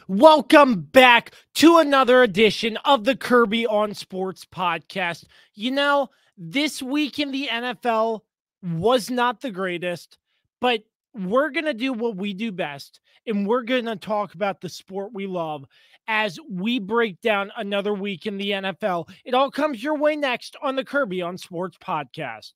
Welcome back to another edition of the Kirby on Sports podcast. You know, this week in the NFL was not the greatest, but we're going to do what we do best, and we're going to talk about the sport we love as we break down another week in the NFL. It all comes your way next on the Kirby on Sports podcast.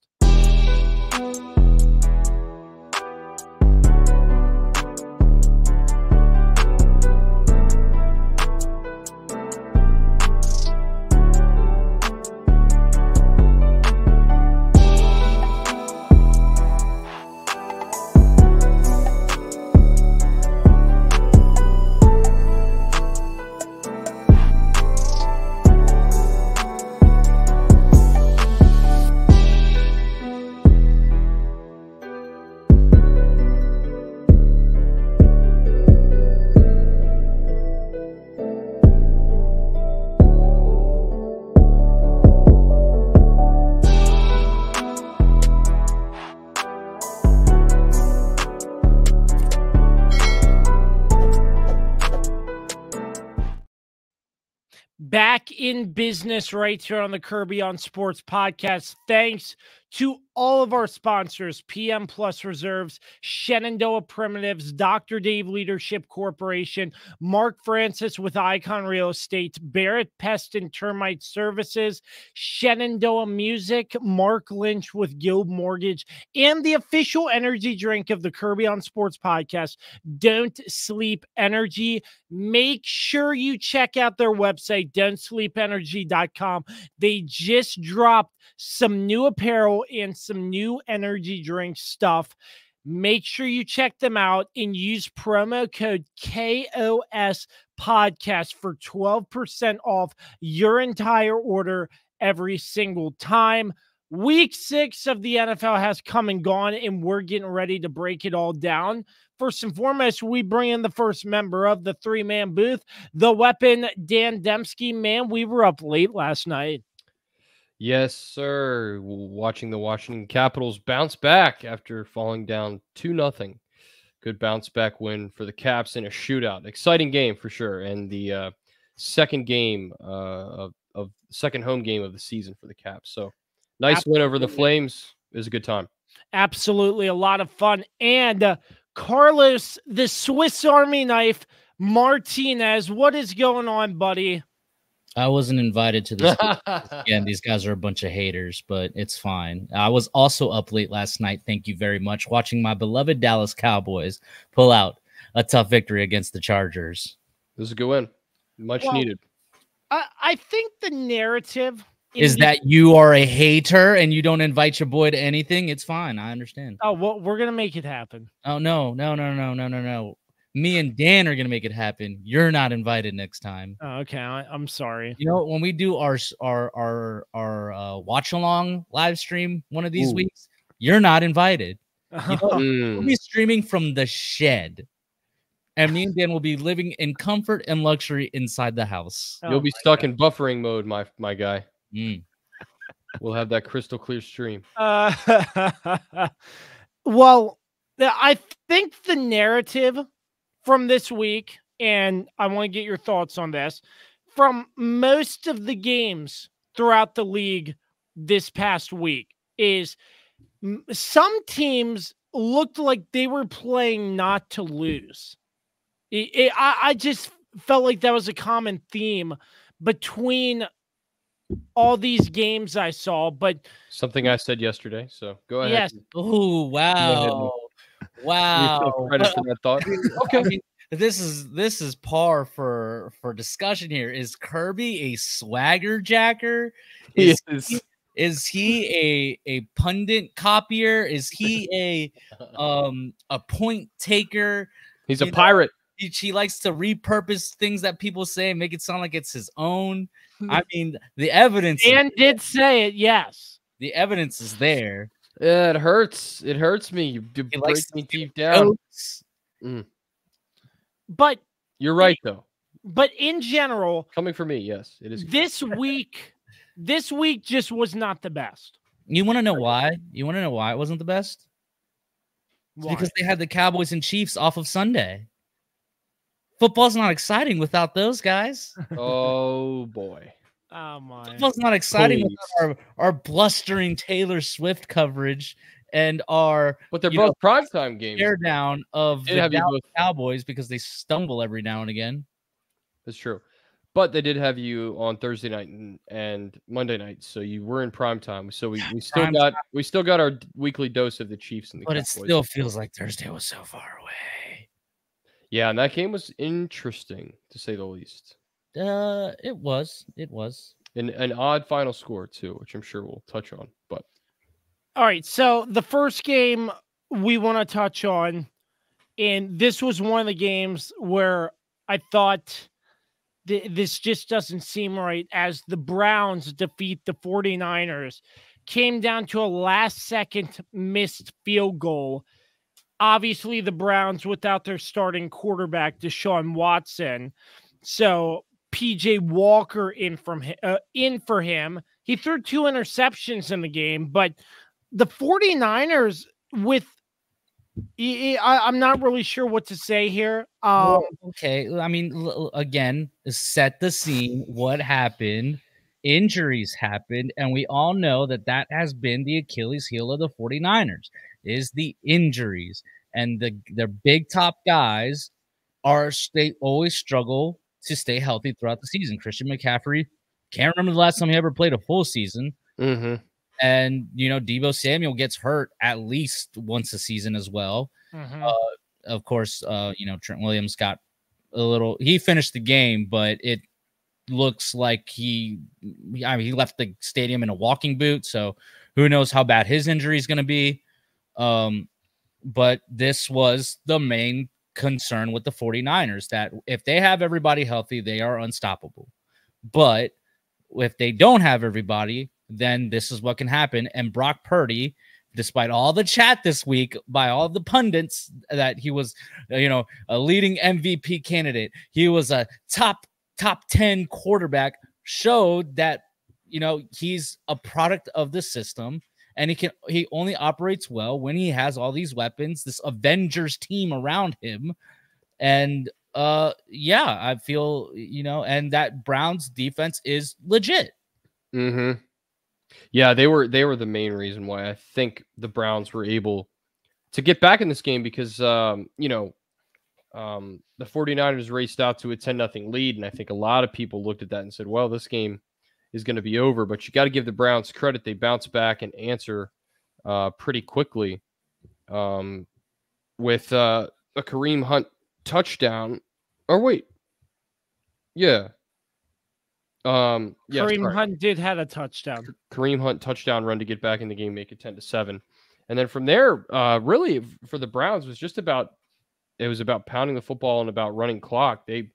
Back in business right here on the Kirby on Sports podcast. Thanks to all of our sponsors, PM Plus Reserves, Shenandoah Primitives, Dr. Dave Leadership Corporation, Mark Francis with Icon Real Estate, Barrett Pest and Termite Services, Shenandoah Music, Mark Lynch with Guild Mortgage, and the official energy drink of the Kirby on Sports podcast, Don't Sleep Energy. Make sure you check out their website, don'tsleepenergy.com. They just dropped some new apparel and some new energy drink stuff. Make sure you check them out and use promo code KOS podcast for 12% off your entire order every single time. Week 6 of the NFL has come and gone, and we're getting ready to break it all down. First and foremost, we bring in the first member of the three-man booth, the weapon, Dan Dembski. Man, we were up late last night. Yes, sir. Watching the Washington Capitals bounce back after falling down 2-0. Good bounce back win for the Caps in a shootout. Exciting game for sure. And the second game of second home game of the season for the Caps. So nice win over the Flames. It was a good time. Absolutely. A lot of fun. And Carlos, the Swiss Army knife, Martinez, what is going on, buddy? I wasn't invited to this. Again, these guys are a bunch of haters, but it's fine. I was also up late last night. Thank you very much. Watching my beloved Dallas Cowboys pull out a tough victory against the Chargers. It was a good win. Much needed. I think the narrative is that you are a hater and you don't invite your boy to anything. It's fine. I understand. Oh, well, we're going to make it happen. Oh, no. Me and Dan are going to make it happen. You're not invited next time. Oh, okay. I'm sorry. You know, when we do our watch along live stream one of these weeks, you're not invited. You know, we'll be streaming from the shed, and me and Dan will be living in comfort and luxury inside the house. You'll be stuck in buffering mode, my guy. We'll have that crystal clear stream. Well, I think the narrative from this week, and I want to get your thoughts on this, from most of the games throughout the league this past week, is some teams looked like they were playing not to lose. I just felt like that was a common theme between all these games I saw, but something I said yesterday. So go ahead. Yes. Oh, wow. Wow. Credit for that thought. Okay. I mean, this is par for discussion here. Is Kirby a swagger jacker? Is he a pundit copier? Is he a point taker? He's a pirate. He likes to repurpose things that people say and make it sound like it's his own. I mean, the evidence. Dan did say it, yes. The evidence is there. Yeah, it hurts. It hurts me. You break me deep down. But you're right, though. But in general, coming from me, yes, it is. This week just was not the best. You want to know why? You want to know why it wasn't the best? Because they had the Cowboys and Chiefs off of Sunday. Football's not exciting without those guys. Oh boy. Oh my. Football's not exciting without our blustering Taylor Swift coverage and our But they're both primetime games. Tear down of the Dallas Dallas Cowboys because they stumble every now and again. That's true. But they did have you on Thursday night and Monday night, so you were in prime time. So we still got our weekly dose of the Chiefs and the Cowboys. It still feels like Thursday was so far away. Yeah, and that game was interesting to say the least. It was. And an odd final score too, which I'm sure we'll touch on. But all right, so the first game we want to touch on, and this was one of the games where I thought this just doesn't seem right, as the Browns defeat the 49ers. Came down to a last-second missed field goal. Obviously, the Browns without their starting quarterback, Deshaun Watson. So PJ Walker in for him. He threw 2 interceptions in the game, but the 49ers with I'm not really sure what to say here. Okay. I mean, again, set the scene. What happened? Injuries happened, and we all know that has been the Achilles heel of the 49ers is the injuries. And their big top guys they always struggle to stay healthy throughout the season. Christian McCaffrey, can't remember the last time he ever played a full season. Mm-hmm. And, Deebo Samuel gets hurt at least once a season as well. Mm-hmm. Of course, Trent Williams got he finished the game, but it looks like he left the stadium in a walking boot. So who knows how bad his injury is going to be. But this was the main concern with the 49ers, that if they have everybody healthy, they are unstoppable. But if they don't have everybody, then this is what can happen. And Brock Purdy, despite all the chat this week by all the pundits that he was, a leading MVP candidate, he was a top 10 quarterback, showed that, he's a product of the system, and he only operates well when he has all these weapons, this Avengers team around him. And I feel, and that Browns defense is legit. Mm-hmm. Yeah, they were the main reason why I think the Browns were able to get back in this game, because the 49ers raced out to a 10-0 lead, and I think a lot of people looked at that and said, well, this game is going to be over. But you got to give the Browns credit. They bounce back and answer pretty quickly with a Kareem Hunt touchdown. Or wait. Yeah. Kareem Hunt did have a touchdown. Kareem Hunt touchdown run to get back in the game, make it 10-7. And then from there, really for the Browns it was about pounding the football and about running clock. They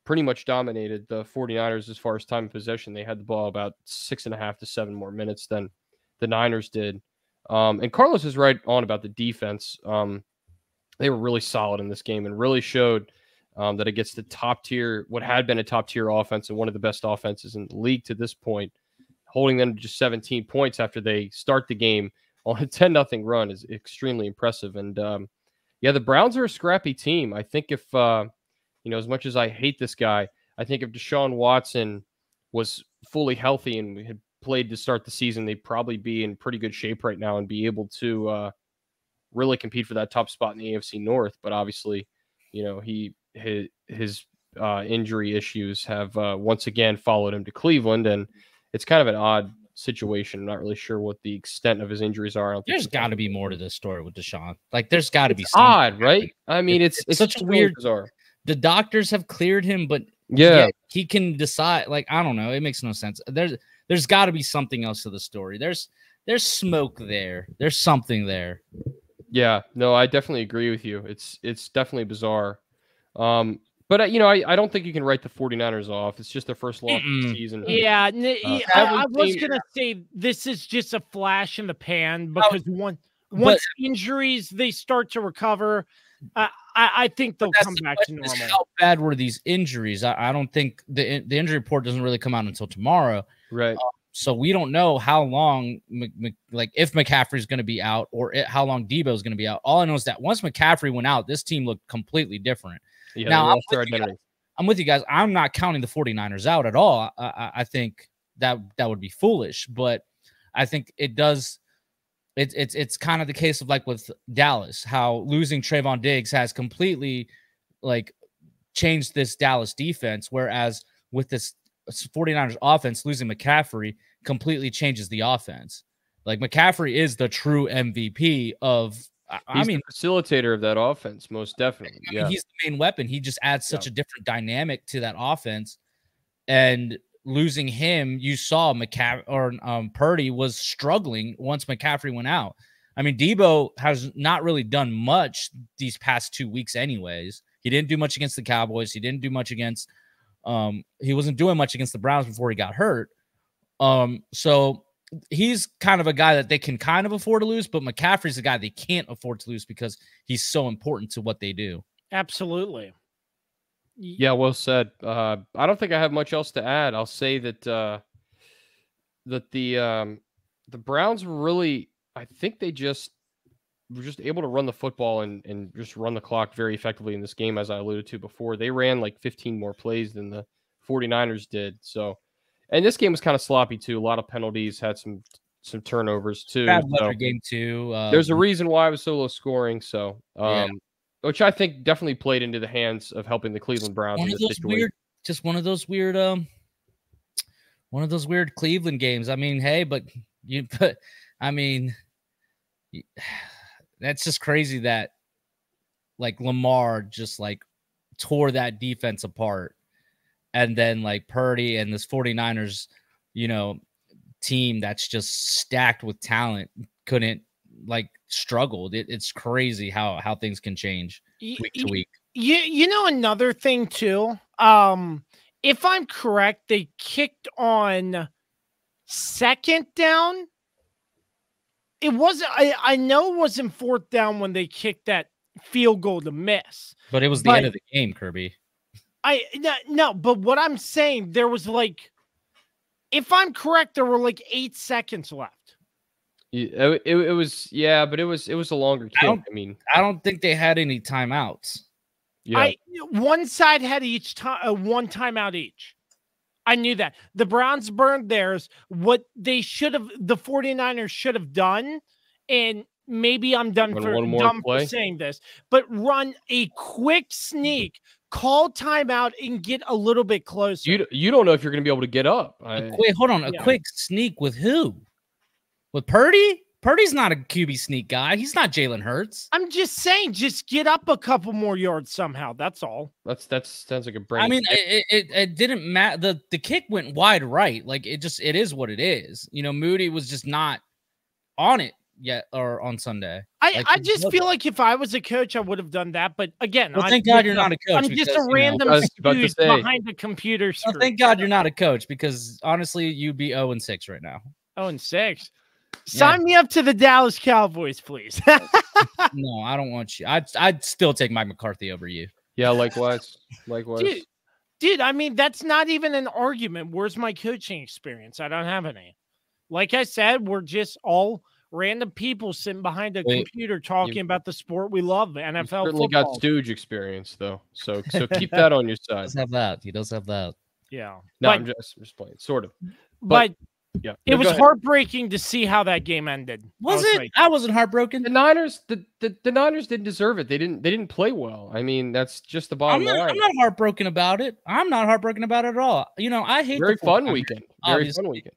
pretty much dominated the 49ers as far as time of possession. They had the ball about 6.5 to 7 more minutes than the Niners did. And Carlos is right on about the defense. They were really solid in this game and really showed that against the top tier, what had been a top tier offense and one of the best offenses in the league to this point, holding them to just 17 points after they start the game on a 10-0 run is extremely impressive. And the Browns are a scrappy team. I think if, as much as I hate this guy, I think if Deshaun Watson was fully healthy and had played to start the season, they'd probably be in pretty good shape right now and be able to really compete for that top spot in the AFC North. But obviously, his injury issues have once again followed him to Cleveland, and it's kind of an odd situation. I'm not really sure what the extent of his injuries are. There's got to be more to this story with Deshaun. Like, there's got to be something odd, right? I mean, it's such really weird. Bizarre. The doctors have cleared him, but he can decide. Like, I don't know. It makes no sense. There's got to be something else to the story. There's smoke there. There's something there. Yeah, no, I definitely agree with you. It's definitely bizarre. But I don't think you can write the 49ers off. It's just their first loss of the season. Yeah, I was going to say this is just a flash in the pan, because once injuries, they start to recover. I think they'll come back to normal. How bad were these injuries? I don't think the injury report doesn't really come out until tomorrow. Right. So we don't know how long, like if McCaffrey's going to be out or how long Debo is going to be out. All I know is that once McCaffrey went out, this team looked completely different. Yeah, now, I'm with you guys. I'm not counting the 49ers out at all. I think that would be foolish, but I think it does. It's kind of the case of like with Dallas, how losing Trayvon Diggs has completely like changed this Dallas defense, whereas with this 49ers offense, losing McCaffrey completely changes the offense. Like McCaffrey is the true MVP of, he's the facilitator of that offense, most definitely. I mean, he's the main weapon. He just adds such a different dynamic to that offense. And losing him, you saw Purdy was struggling once McCaffrey went out. I mean, Debo has not really done much these past 2 weeks anyways. He didn't do much against the Cowboys. He didn't do much against he wasn't doing much against the Browns before he got hurt. So he's kind of a guy that they can kind of afford to lose, but McCaffrey's a guy they can't afford to lose because he's so important to what they do. Absolutely. Yeah, well said. I don't think I have much else to add. I'll say that the Browns really, I think they were just able to run the football and just run the clock very effectively in this game, as I alluded to before. They ran like 15 more plays than the 49ers did. So, and this game was kind of sloppy too. A lot of penalties, had some turnovers too. Bad weather game too. There's a reason why it was so low scoring. So, which I think definitely played into the hands of helping the Cleveland Browns in this situation. One of those weird Cleveland games. I mean, hey, that's just crazy that like Lamar just like tore that defense apart. And then like Purdy and this 49ers, team that's just stacked with talent couldn't like struggled. It's crazy how things can change week to week. Another thing too, if I'm correct, they kicked on second down. It wasn't, I know it wasn't fourth down when they kicked that field goal to miss. But it was the end of the game, Kirby. No, but what I'm saying, there was like, if I'm correct, there were like 8 seconds left. It was, but it was a longer kick. I don't think they had any timeouts. Yeah. One side had one timeout each. I knew that. The Browns burned theirs. What they should have, the 49ers should have done, and maybe I'm dumb for saying this, but run a quick sneak, call timeout, and get a little bit closer. You don't know if you're going to be able to get up. Wait, hold on. A quick sneak with who? With Purdy? Purdy's not a QB sneak guy. He's not Jalen Hurts. I'm just saying, just get up a couple more yards somehow. That's all. That sounds like a brain. I mean, it didn't matter. The kick went wide right. Like it is what it is. Moody was just not on it yet or on Sunday. I just feel like if I was a coach, I would have done that. But again, thank God you're not a coach. I'm just a random dude behind the computer screen. Well, thank God you're not a coach because honestly, you'd be 0-6 right now. 0-6. Sign me up to the Dallas Cowboys, please. No, I don't want you. I'd still take Mike McCarthy over you. Yeah, likewise. Dude, I mean, that's not even an argument. Where's my coaching experience? I don't have any. Like I said, we're just all random people sitting behind a computer talking about the sport we love, NFL you certainly football. Got stooge experience, though. So keep that on your side. He does have that. Yeah. No, I'm just playing, sort of. But yeah, it was heartbreaking to see how that game ended. Was it? I wasn't heartbroken. The Niners, the Niners didn't deserve it. They didn't play well. I mean, that's just the bottom line. I'm not heartbroken about it. I'm not heartbroken about it at all. I hate very fun weekend. Very fun weekend.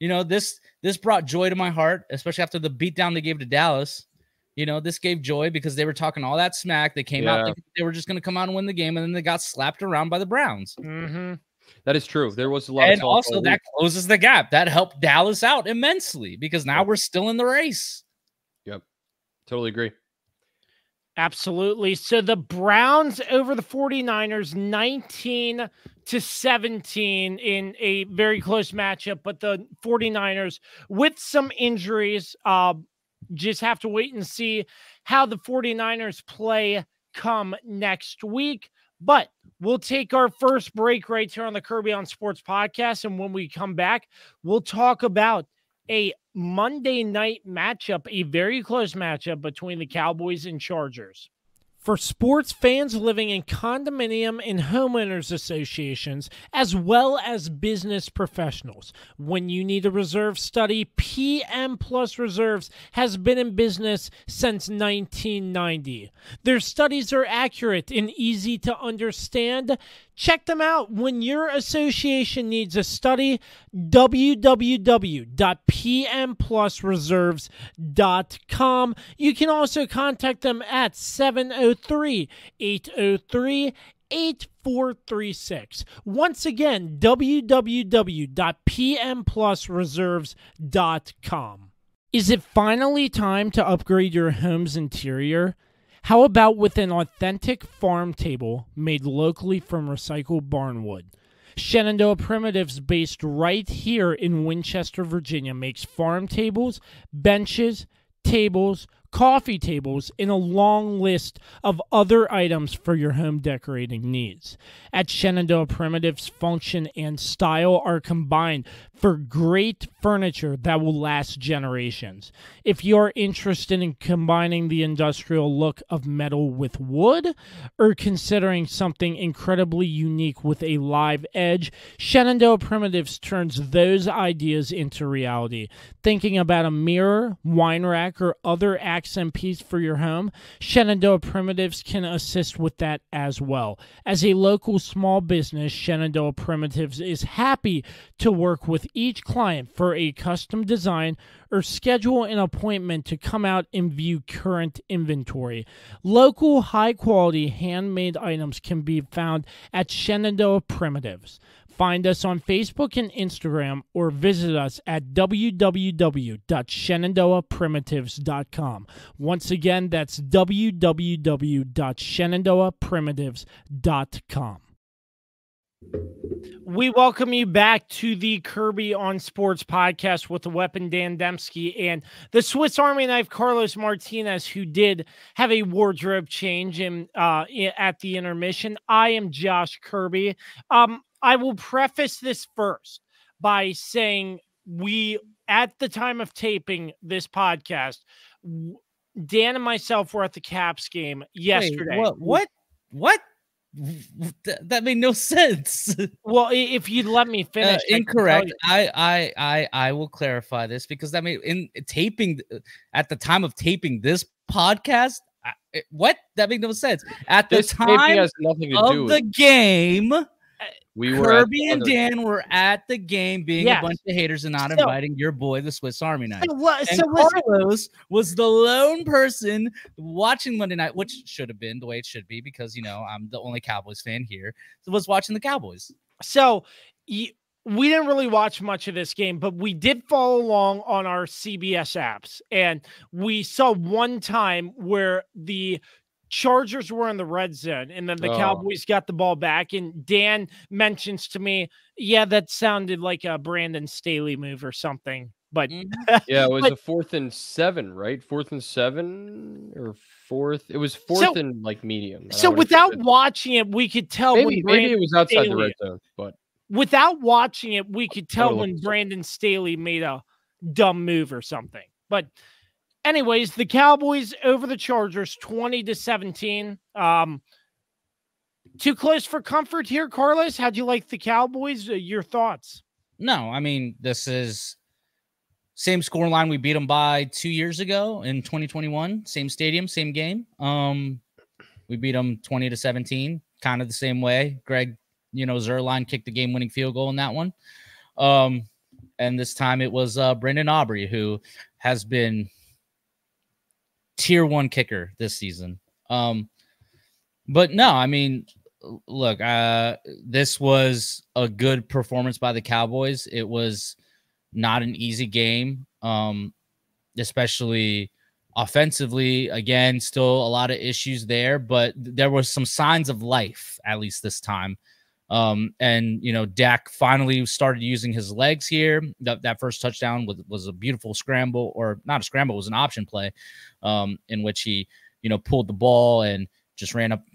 This brought joy to my heart, especially after the beatdown they gave to Dallas. This gave joy because they were talking all that smack. They came out thinking they were just going to come out and win the game, and then they got slapped around by the Browns. Mm-hmm. That is true. There was a lot and also that closes the gap. That helped Dallas out immensely because now we're still in the race. Yep. Totally agree. Absolutely. So the Browns over the 49ers 19-17 in a very close matchup, but the 49ers with some injuries just have to wait and see how the 49ers play come next week. But we'll take our first break right here on the Kirby on Sports podcast. And when we come back, we'll talk about a Monday night matchup, a very close matchup between the Cowboys and Chargers. For sports fans living in condominium and homeowners associations, as well as business professionals, when you need a reserve study, PM Plus Reserves has been in business since 1990. Their studies are accurate and easy to understand. Check them out when your association needs a study. www.pmplusreserves.com. You can also contact them at 703-803-8436. Once again, www.pmplusreserves.com. Is it finally time to upgrade your home's interior? How about with an authentic farm table made locally from recycled barnwood? Shenandoah Primitives, based right here in Winchester, Virginia, makes farm tables, benches, tables, coffee tables, and a long list of other items for your home decorating needs. At Shenandoah Primitives, function and style are combined for great furniture that will last generations. If you're interested in combining the industrial look of metal with wood, or considering something incredibly unique with a live edge, Shenandoah Primitives turns those ideas into reality. Thinking about a mirror, wine rack, or other accent piece for your home, Shenandoah Primitives can assist with that as well. As a local small business, Shenandoah Primitives is happy to work with each client for a custom design or schedule an appointment to come out and view current inventory. Local, high-quality, handmade items can be found at Shenandoah Primitives. Find us on Facebook and Instagram or visit us at www.shenandoahprimitives.com. Once again, that's www.shenandoahprimitives.com. We welcome you back to the Kirby on Sports podcast with the Weapon Dan Dembski and the Swiss Army knife Carlos Martinez, who did have a wardrobe change at the intermission. I am Josh Kirby. I will preface this first by saying at the time of taping this podcast, Dan and myself were at the Caps game yesterday. Wait, what? That made no sense. Well, if you'd let me finish. Incorrect. I will clarify this because at the time of taping this podcast, that made no sense. At the time has nothing to do of the game, Kirby and Dan were at the game being a bunch of haters and not inviting your boy, the Swiss Army knife. Carlos was the lone person watching Monday night, which should have been the way it should be because, I'm the only Cowboys fan here, was watching the Cowboys. So we didn't really watch much of this game, but we did follow along on our CBS apps. And we saw one time where the Chargers were in the red zone and then the Cowboys got the ball back, and Dan mentions to me, that sounded like a Brandon Staley move or something. But it was a 4th and 7, right? 4th and 7 or 4th. It was 4th and like medium. So without watching it, we could tell maybe it was outside the red zone, but without watching it, we could tell when Brandon Staley made a dumb move or something. But anyways, the Cowboys over the Chargers, 20-17. Too close for comfort here, Carlos. How'd you like the Cowboys? Your thoughts? No, I mean, this is same score line we beat them by 2 years ago in 2021. Same stadium, same game. We beat them 20-17, kind of the same way. Greg, Zuerlein kicked the game-winning field goal in that one. And this time it was Brendan Aubrey, who has been tier 1 kicker this season. But no, I mean, look, this was a good performance by the Cowboys. It was not an easy game, especially offensively. Again, still a lot of issues there, but there was some signs of life, at least this time. And Dak finally started using his legs here. That first touchdown was a beautiful scramble, or not a scramble, it was an option play, in which he, pulled the ball and just ran up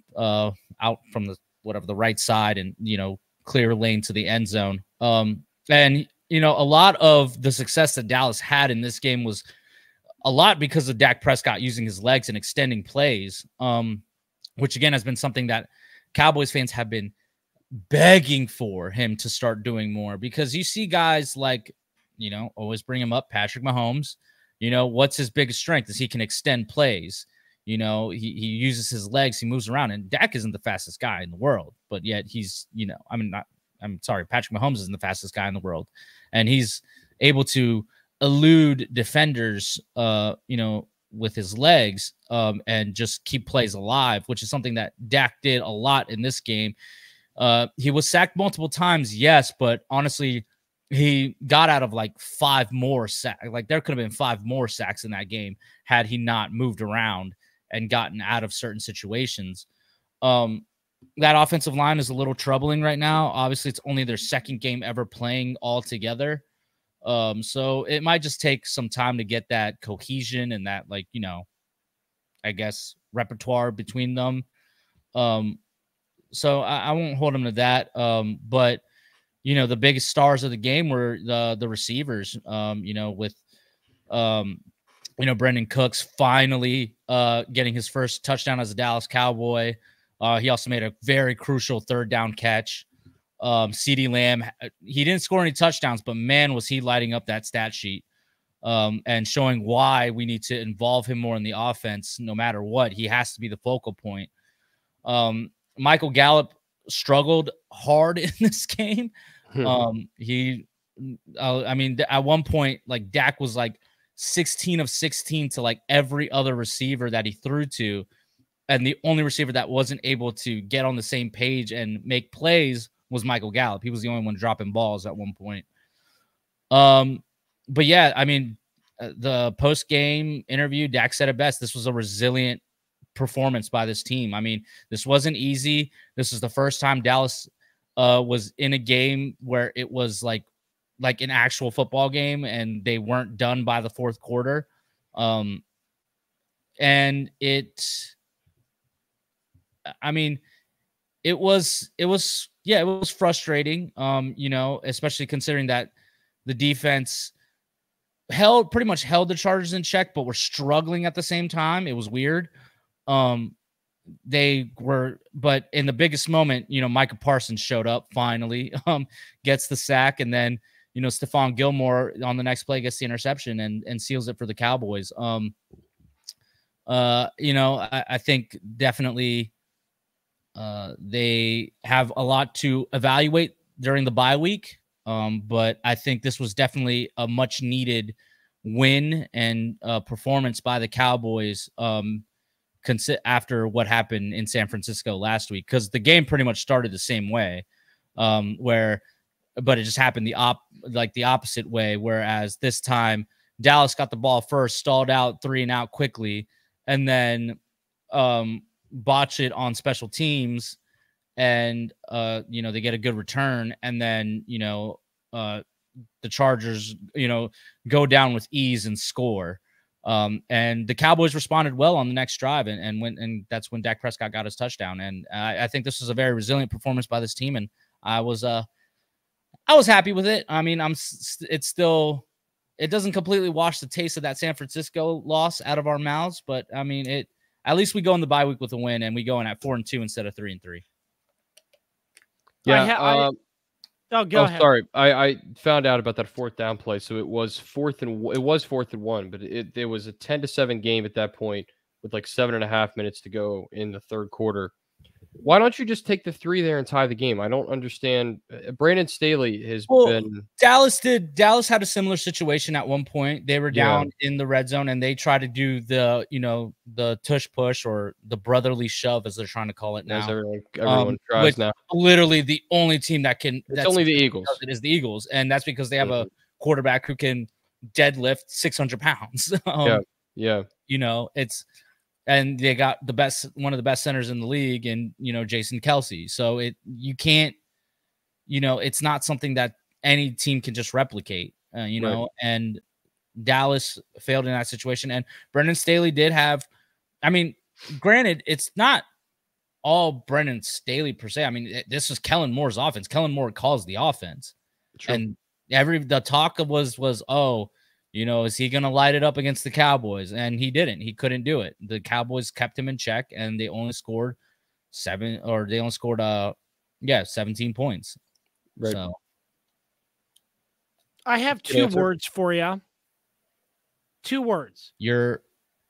out from the whatever the right side and, clear lane to the end zone. And, a lot of the success that Dallas had in this game was a lot because of Dak Prescott using his legs and extending plays, which again has been something that Cowboys fans have been begging for him to start doing more, because you see guys like, always bring him up, Patrick Mahomes. What's his biggest strength is he can extend plays. He uses his legs, he moves around, and Dak isn't the fastest guy in the world, but yet he's, Patrick Mahomes isn't the fastest guy in the world, and he's able to elude defenders, with his legs, and just keep plays alive, which is something that Dak did a lot in this game. He was sacked multiple times, yes, but honestly, he got out of like 5 more sacks. Like there could have been 5 more sacks in that game had he not moved around and gotten out of certain situations. That offensive line is a little troubling right now. Obviously, it's only their second game ever playing all together. So it might just take some time to get that cohesion and that, like, I guess repertoire between them. So I won't hold them to that. But the biggest stars of the game were the receivers, with Brandon Cooks finally getting his first touchdown as a Dallas Cowboy. He also made a very crucial 3rd down catch. CeeDee Lamb, he didn't score any touchdowns, but man, was he lighting up that stat sheet, and showing why we need to involve him more in the offense. No matter what, he has to be the focal point. Michael Gallup struggled hard in this game. At one point, like Dak was like 16 of 16 to like every other receiver that he threw to. And the only receiver that wasn't able to get on the same page and make plays was Michael Gallup. He was the only one dropping balls at one point. But yeah, the post-game interview, Dak said it best. This was a resilient performance by this team. This wasn't easy. This is the first time Dallas was in a game where it was like an actual football game and they weren't done by the 4th quarter. And it was frustrating, especially considering that the defense pretty much held the Chargers in check, but were struggling at the same time. It was weird. But in the biggest moment, Micah Parsons showed up finally, gets the sack, and then, Stephon Gilmore on the next play gets the interception and seals it for the Cowboys. I think definitely they have a lot to evaluate during the bye week. But I think this was definitely a much needed win and performance by the Cowboys after what happened in San Francisco last week, because the game pretty much started the same way, but it just happened the opposite way. Whereas this time Dallas got the ball first, stalled out 3 and out quickly, and then botch it on special teams, and they get a good return, and then the Chargers go down with ease and score, and the Cowboys responded well on the next drive, and that's when Dak Prescott got his touchdown. And I think this was a very resilient performance by this team, and I was happy with it. It doesn't completely wash the taste of that San Francisco loss out of our mouths, but at least we go in the bye week with a win, and we go in at 4-2 instead of 3-3. Yeah. Go ahead. Sorry. I found out about that 4th down play. So it was 4th and 1, but it was a 10-7 game at that point with like 7.5 minutes to go in the 3rd quarter. Why don't you just take the 3 there and tie the game? I don't understand. Brandon Staley has been. Dallas had a similar situation at one point. They were down in the red zone, and they tried to do the tush push, or the brotherly shove, as they're trying to call it now. As everyone tries now. Literally, the only team that can. It's only the Eagles. It is the Eagles, and that's because they have a quarterback who can deadlift 600 pounds. And they got one of the best centers in the league, and Jason Kelce. So you can't, it's not something that any team can just replicate. Right. And Dallas failed in that situation. And Brendan Staley did have, granted, it's not all Brendan Staley per se. I mean, this was Kellen Moore's offense. Kellen Moore calls the offense. True. And the talk was, oh, you know, is he going to light it up against the Cowboys? And he didn't. He couldn't do it. The Cowboys kept him in check, and they only scored 17 points. Right. So I have two words for you. 2 words. You're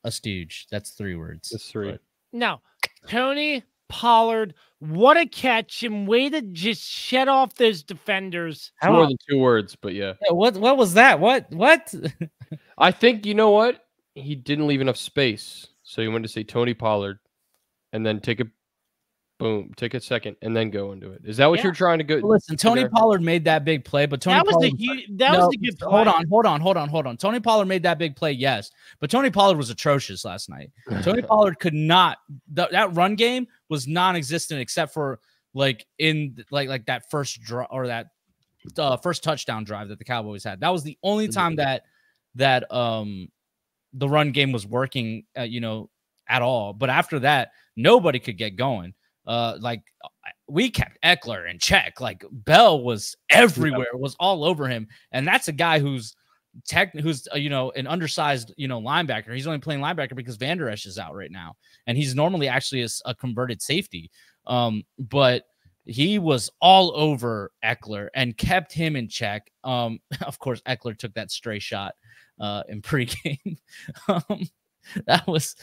a stooge. That's 3 words. That's 3. Now, Tony Pollard, what a catch, and way to just shed off those defenders. More than 2 words, but yeah. What was that? What? I think, you know what? He didn't leave enough space. So he wanted to say Tony Pollard and then take a second and then go into it. Is that what you're trying to go? Listen, Tony Pollard made that big play, but Tony Pollard was a good play. Hold on. Tony Pollard made that big play, yes, but Tony Pollard was atrocious last night. Tony Pollard could not. That run game was non-existent except for like that first draw or that first touchdown drive that the Cowboys had. That was the only time that the run game was working, at all. But after that, nobody could get going. We kept Eckler in check. Like Bell was everywhere, was all over him, and that's a guy who's an undersized linebacker. He's only playing linebacker because Van Der Esch is out right now, and he's normally actually a converted safety. But he was all over Eckler and kept him in check. Of course, Eckler took that stray shot in pregame. That was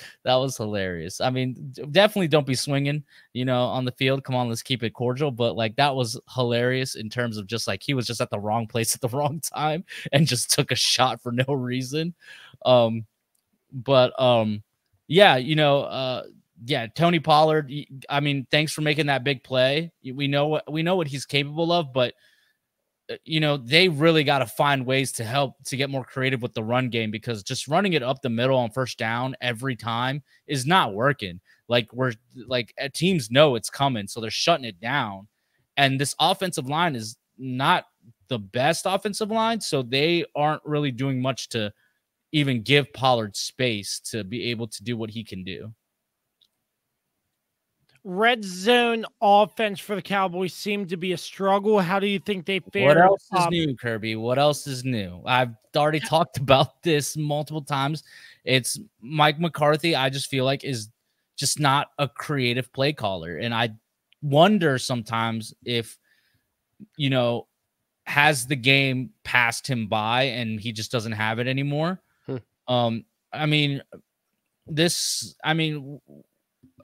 hilarious. I mean, definitely don't be swinging, on the field. Come on, let's keep it cordial. But like, that was hilarious in terms of just like, he was just at the wrong place at the wrong time and just took a shot for no reason. Tony Pollard, I mean, thanks for making that big play. We know what he's capable of, but they really got to find ways to get more creative with the run game, because just running it up the middle on first down every time is not working. Teams know it's coming, so they're shutting it down. And this offensive line is not the best offensive line, so they aren't really doing much to even give Pollard space to be able to do what he can do. Red zone offense for the Cowboys seemed to be a struggle. How do you think they fared? What else is new, Kirby? What else is new? I've already talked about this multiple times. It's Mike McCarthy. I just feel like is just not a creative play caller. And I wonder sometimes if, has the game passed him by and he just doesn't have it anymore.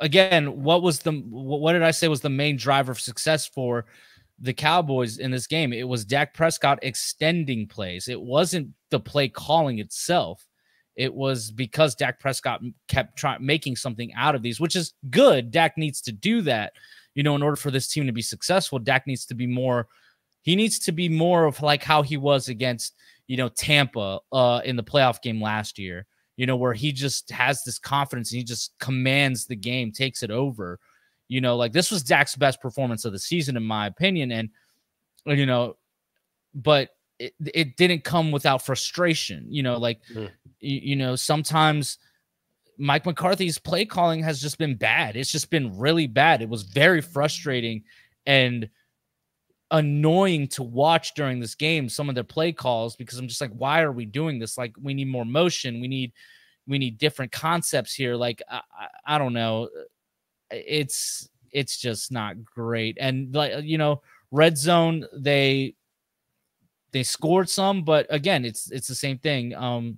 Again, what did I say was the main driver of success for the Cowboys in this game? It was Dak Prescott extending plays. It wasn't the play calling itself. It was because Dak Prescott kept making something out of these, which is good. Dak needs to do that. In order for this team to be successful, Dak needs to be more. He needs to be more of like how he was against, Tampa in the playoff game last year. Where he just has this confidence and he just commands the game, takes it over. This was Dak's best performance of the season, in my opinion. And, but it didn't come without frustration. Sometimes Mike McCarthy's play calling has just been bad. It's just been really bad. It was very frustrating and annoying to watch during this game, some of their play calls, because I'm just like, why are we doing this? Like, we need more motion. We need different concepts here. Like, I don't know. It's just not great. And red zone, they scored some, but again, it's the same thing.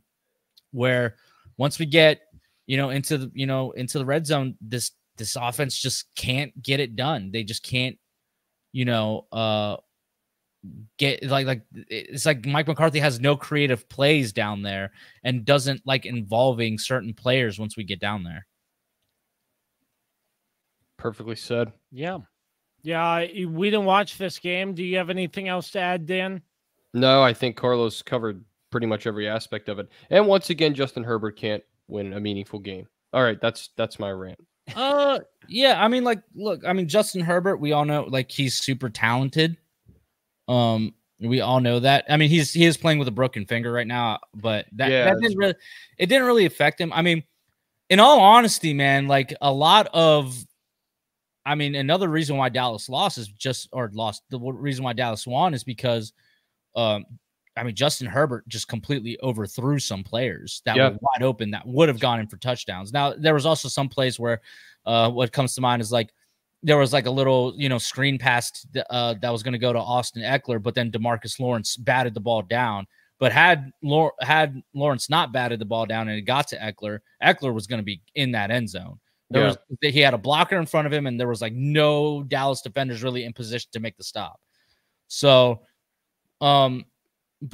Where once we get, into the red zone, this offense just can't get it done. They just can't, get like it's like Mike McCarthy has no creative plays down there and doesn't like involving certain players once we get down there. Perfectly said. Yeah. We didn't watch this game. Do you have anything else to add, Dan? No, I think Carlos covered pretty much every aspect of it. And once again, Justin Herbert can't win a meaningful game. All right, that's my rant. Yeah, I mean, look, Justin Herbert, we all know, like, he's super talented. We all know that. I mean, he is playing with a broken finger right now, but that didn't really affect him. I mean, in all honesty, man, like, a lot of I mean, another reason why Dallas lost is the reason why Dallas won is because, I mean, Justin Herbert just completely overthrew some players that were wide open that would have gone in for touchdowns. Now, there was also some plays where what comes to mind is like there was like a little, screen pass that was going to go to Austin Eckler, but then DeMarcus Lawrence batted the ball down. But had Lawrence not batted the ball down and it got to Eckler, Eckler was going to be in that end zone. He had a blocker in front of him, and there was like no Dallas defenders really in position to make the stop. So, but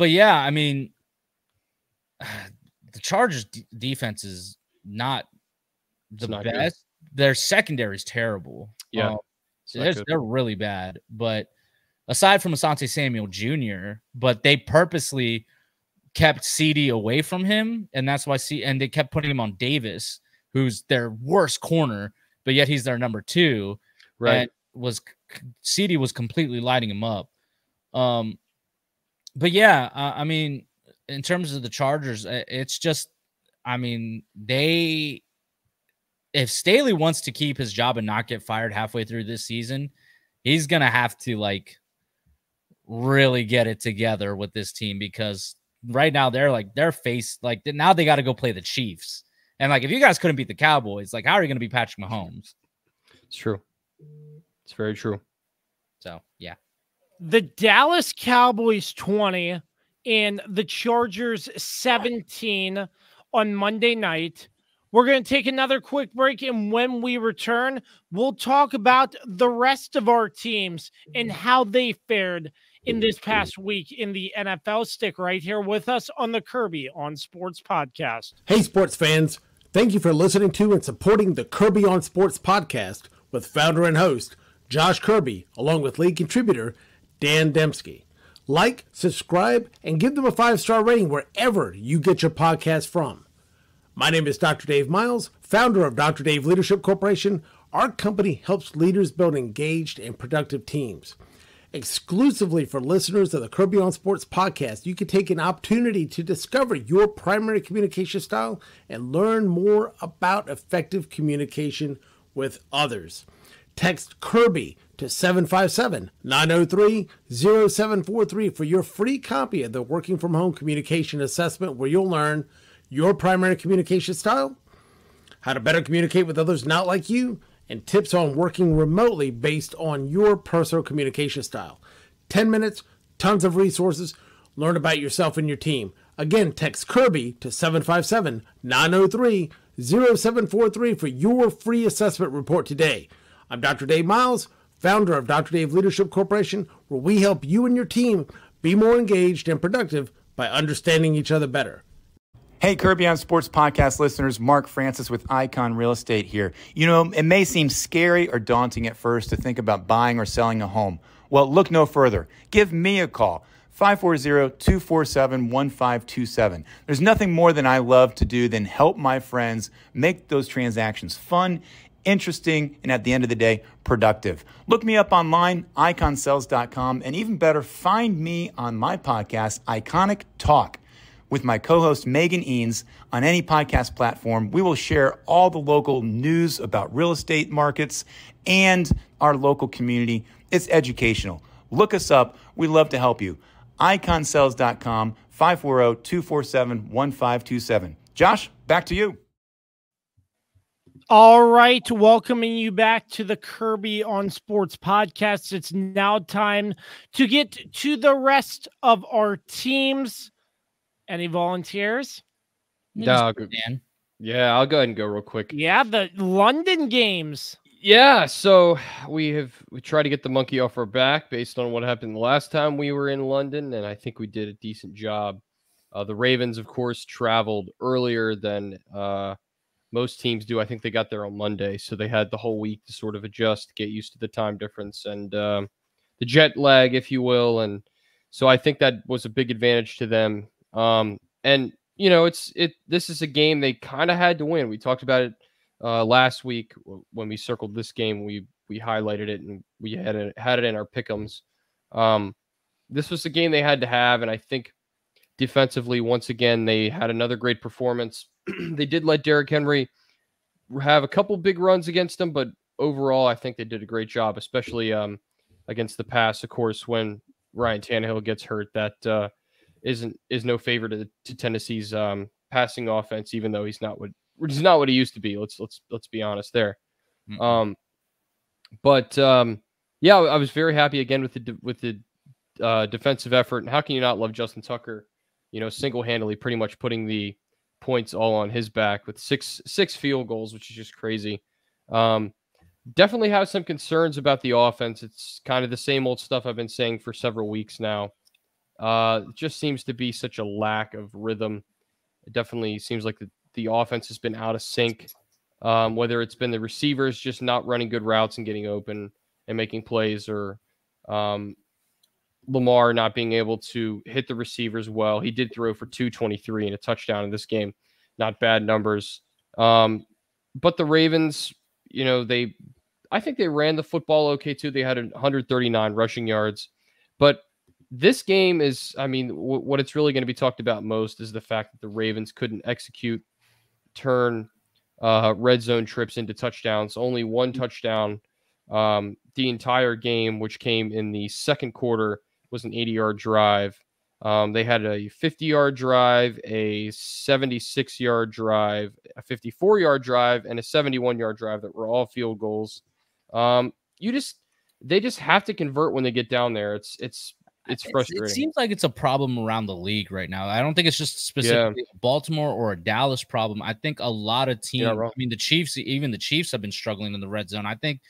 yeah, I mean, the Chargers defense is not the best. Good. Their secondary is terrible. Yeah, they're really bad. But aside from Asante Samuel Jr., but they purposely kept CD away from him, and that's why and they kept putting him on Davis, who's their worst corner, but yet he's their number 2. Right. And CD was completely lighting him up. But yeah, I mean, in terms of the Chargers, it's just, I mean, if Staley wants to keep his job and not get fired halfway through this season, he's going to have to like really get it together with this team, because right now they're now they got to go play the Chiefs. And like, if you guys couldn't beat the Cowboys, like, how are you going to beat Patrick Mahomes? It's true. It's very true. So, yeah. The Dallas Cowboys 20 and the Chargers 17 on Monday night. We're going to take another quick break, and when we return, we'll talk about the rest of our teams and how they fared in this past week in the NFL. Stick right here with us on the Kirby on Sports podcast. Hey, sports fans. Thank you for listening to and supporting the Kirby on Sports podcast with founder and host Josh Kirby, along with lead contributor Dan Dembski. Like, subscribe, and give them a 5-star rating wherever you get your podcast from. My name is Dr. Dave Miles, founder of Dr. Dave Leadership Corporation. Our company helps leaders build engaged and productive teams. Exclusively for listeners of the Kirby on Sports podcast, you can take an opportunity to discover your primary communication style and learn more about effective communication with others. Text Kirby to 757-903-0743 for your free copy of the Working From Home Communication Assessment, where you'll learn your primary communication style, how to better communicate with others not like you, and tips on working remotely based on your personal communication style. 10 minutes, tons of resources. Learn about yourself and your team. Again, text Kirby to 757-903-0743 for your free assessment report today. I'm Dr. Dave Miles, founder of Dr. Dave Leadership Corporation, where we help you and your team be more engaged and productive by understanding each other better. Hey, Kirby on Sports podcast listeners, Mark Francis with Icon Real Estate here. You know, it may seem scary or daunting at first to think about buying or selling a home. Well, look no further. Give me a call, 540-247-1527. There's nothing more than I love to do than help my friends make those transactions fun, interesting, and at the end of the day, productive. Look me up online, iconsells.com, and even better, find me on my podcast, Iconic Talk, with my co-host Megan Eanes. On any podcast platform, we will share all the local news about real estate markets and our local community. It's educational. Look us up. We'd love to help you. iconsells.com, 540-247-1527. Josh, back to you. All right, welcoming you back to the Kirby on Sports podcast. It's now time to get to the rest of our teams. Any volunteers? No, yeah, I'll go ahead and go real quick. Yeah, the London games. Yeah, so we tried to get the monkey off our back based on what happened the last time we were in London, and I think we did a decent job. The Ravens, of course, traveled earlier than most teams do. I think they got there on Monday, so they had the whole week to sort of adjust, get used to the time difference and the jet lag, if you will. And so I think that was a big advantage to them. And you know, this is a game they kind of had to win. We talked about it last week when we circled this game. We highlighted it and we had it in our pick'ems. This was a game they had to have, and I think defensively, once again, they had another great performance. They did let Derrick Henry have a couple big runs against them, but overall, I think they did a great job, especially against the pass. Of course, when Ryan Tannehill gets hurt, that is no favor to Tennessee's passing offense, even though he's not what he used to be. Let's be honest there. Mm-mm. Yeah, I was very happy again with the defensive effort. And how can you not love Justin Tucker? Single-handedly, pretty much putting the points all on his back with six field goals, which is just crazy. Definitely have some concerns about the offense. It's kind of the same old stuff I've been saying for several weeks now. It just seems to be such a lack of rhythm. It definitely seems like the offense has been out of sync. Whether it's been the receivers just not running good routes and getting open and making plays, or Lamar not being able to hit the receivers well. He did throw for 223 and a touchdown in this game. Not bad numbers. But the Ravens, I think they ran the football okay too. They had 139 rushing yards. But this game is, what it's really going to be talked about most is the fact that the Ravens couldn't turn red zone trips into touchdowns. Only one touchdown the entire game, which came in the second quarter, was an 80-yard drive. They had a 50-yard drive, a 76-yard drive, a 54-yard drive, and a 71-yard drive that were all field goals. They just have to convert when they get down there. It's frustrating. It seems like it's a problem around the league right now. I don't think it's just specifically a Baltimore or a Dallas problem. I think a lot of teams, the Chiefs, even the Chiefs have been struggling in the red zone. I think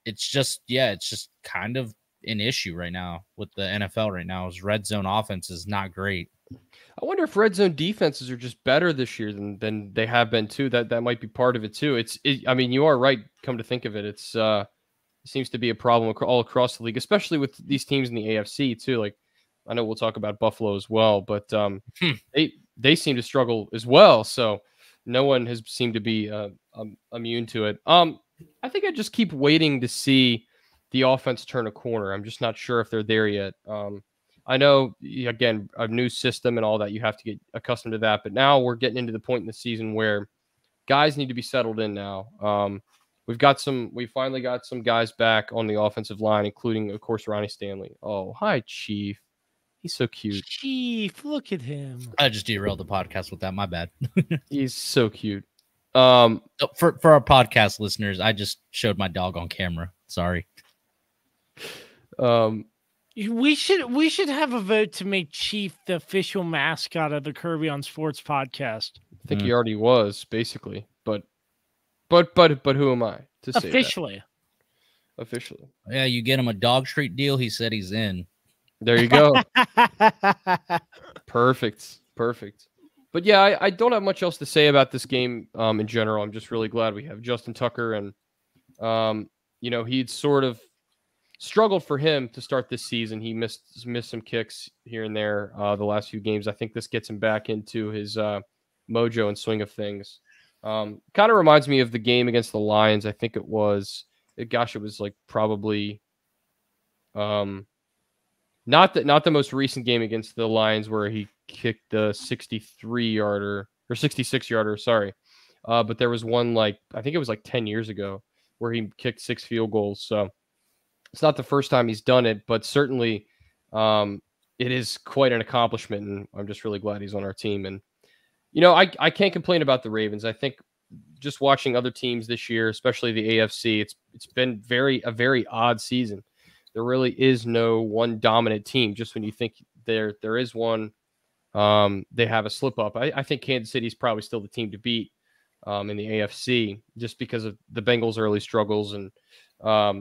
it's just kind of an issue right now with the NFL right now. Is red zone offense is not great. I wonder if red zone defenses are just better this year than they have been too. That might be part of it too. You are right. Come to think of it, it seems to be a problem all across the league, especially with these teams in the AFC too. Like, I know we'll talk about Buffalo as well, but they seem to struggle as well. So no one has seemed to be immune to it. I think I just keep waiting to see the offense turn a corner. I'm just not sure if they're there yet. I know, again, a new system and all that, you have to get accustomed to that. But now we're getting into the point in the season where guys need to be settled in now. We finally got some guys back on the offensive line, including, of course, Ronnie Stanley. Oh, hi, Chief. He's so cute. Chief, look at him. I just derailed the podcast with that. My bad. He's so cute. For our podcast listeners, I just showed my dog on camera. Sorry. We should have a vote to make Chief the official mascot of the Kirby on Sports podcast. I think he already was, basically, but who am I to say officially? That? Officially. Yeah, you get him a dog treat deal. He said he's in. There you go. Perfect. But yeah, I don't have much else to say about this game in general. I'm just really glad we have Justin Tucker, and he'd sort of struggled for him to start this season. He missed some kicks here and there the last few games. I think this gets him back into his mojo and swing of things. Kind of reminds me of the game against the Lions. I think it was like probably not the most recent game against the Lions where he kicked the 63-yarder or 66-yarder, sorry. But there was one, I think it was 10 years ago, where he kicked 6 field goals. So it's not the first time he's done it, but certainly it is quite an accomplishment, and I'm just really glad he's on our team. And I can't complain about the Ravens. I think just watching other teams this year, especially the AFC, it's been a very odd season. There really is no one dominant team. Just when you think there is one, they have a slip up. I think Kansas City's probably still the team to beat in the AFC, just because of the Bengals' early struggles. And I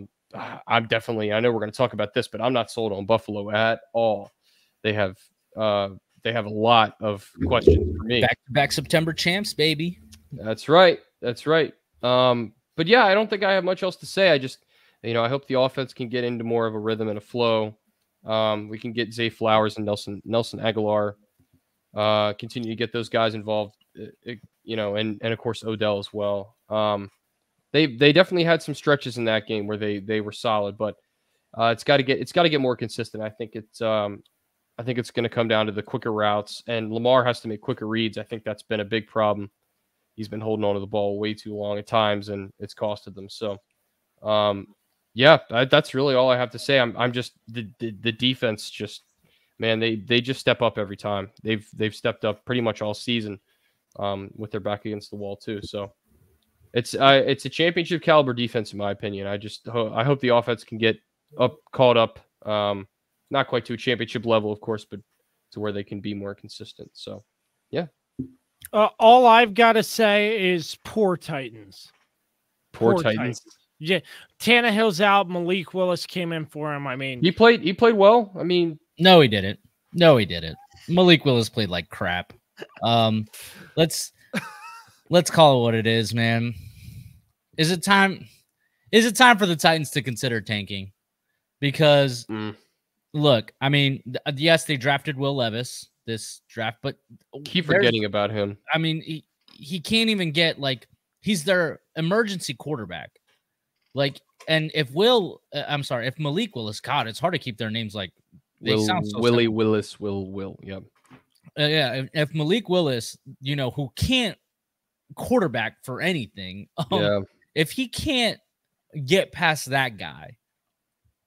know we're going to talk about this, but I'm not sold on Buffalo at all. They have a lot of questions for me. Back September champs, baby. That's right. But yeah, I don't think I have much else to say. I just, I hope the offense can get into more of a rhythm and a flow. We can get Zay Flowers and Nelson Aguilar, continue to get those guys involved, and of course Odell as well. They definitely had some stretches in that game where they were solid, but it's got to get more consistent. I think it's going to come down to the quicker routes, and Lamar has to make quicker reads. I think that's been a big problem. He's been holding on to the ball way too long at times, and it's costed them. So Yeah, that's really all I have to say. I'm just the defense just, man, they just step up every time. They've stepped up pretty much all season, with their back against the wall too. So it's a championship caliber defense in my opinion. I hope the offense can get caught up, not quite to a championship level, of course, but to where they can be more consistent. So, yeah. All I've got to say is poor Titans. Poor Titans. Yeah, Tannehill's out. Malik Willis came in for him. I mean, he played well. I mean, no, he didn't. Malik Willis played like crap. Let's call it what it is, man. Is it time for the Titans to consider tanking? Because look, I mean, yes, they drafted Will Levis this draft, but keep forgetting about him. I mean, he can't even get, like, he's their emergency quarterback. Like, and if Malik Willis, God, it's hard to keep their names like they sound so Willie simple. Willis, Will, yep. Yeah, if Malik Willis, who can't quarterback for anything, if he can't get past that guy,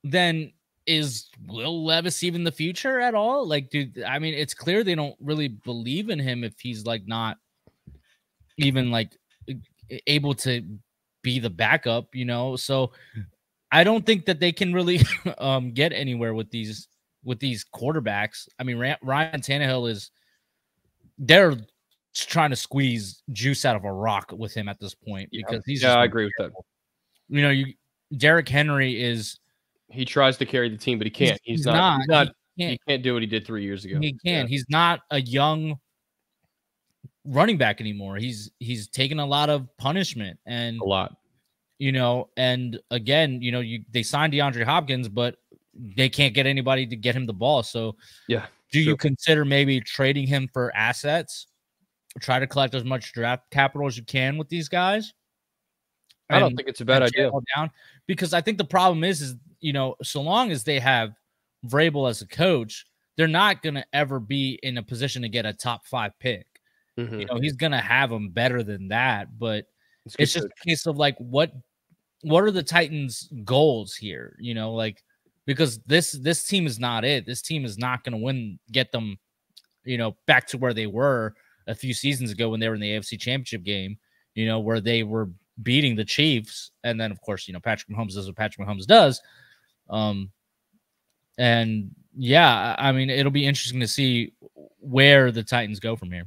then is Will Levis even the future at all? Like, dude, I mean, it's clear they don't really believe in him if he's like not even like able to be the backup, So I don't think that they can really get anywhere with these quarterbacks. I mean, Ryan Tannehill they're trying to squeeze juice out of a rock with him at this point because he's I agree with that. Derrick Henry he tries to carry the team, but he can't. He can't do what he did 3 years ago. He can't. He's not a young running back anymore. He's taken a lot of punishment and a lot. And again, they signed DeAndre Hopkins, but they can't get anybody to get him the ball. So do you consider maybe trading him for assets? Try to collect as much draft capital as you can with these guys. I don't think it's a bad idea. Because I think the problem is so long as they have Vrabel as a coach, they're not going to ever be in a position to get a top 5 pick. Mm-hmm. He's going to have them better than that, but it's just a case of like, what are the Titans' goals here? Because this team is not it. This team is not going to get them, back to where they were a few seasons ago when they were in the AFC Championship game, where they were beating the Chiefs. And then, of course, Patrick Mahomes does what Patrick Mahomes does. And yeah, I mean, it'll be interesting to see where the Titans go from here.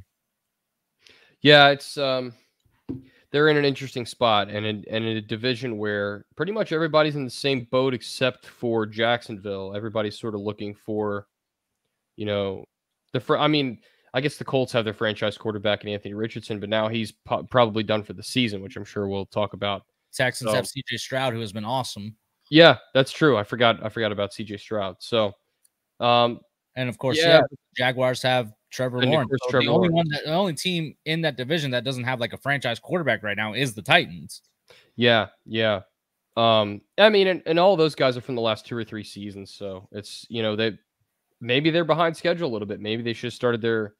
Yeah, it's they're in an interesting spot and in a division where pretty much everybody's in the same boat except for Jacksonville. Everybody's sort of looking for, I guess the Colts have their franchise quarterback in Anthony Richardson, but now he's probably done for the season, which I'm sure we'll talk about. Texans have CJ Stroud, who has been awesome. Yeah, that's true. I forgot about CJ Stroud. So, and of course, Jaguars have Trevor Lawrence. So the only team in that division that doesn't have like a franchise quarterback right now is the Titans. Yeah. I mean, and all those guys are from the last 2 or 3 seasons. So it's, maybe they're behind schedule a little bit. Maybe they should have started their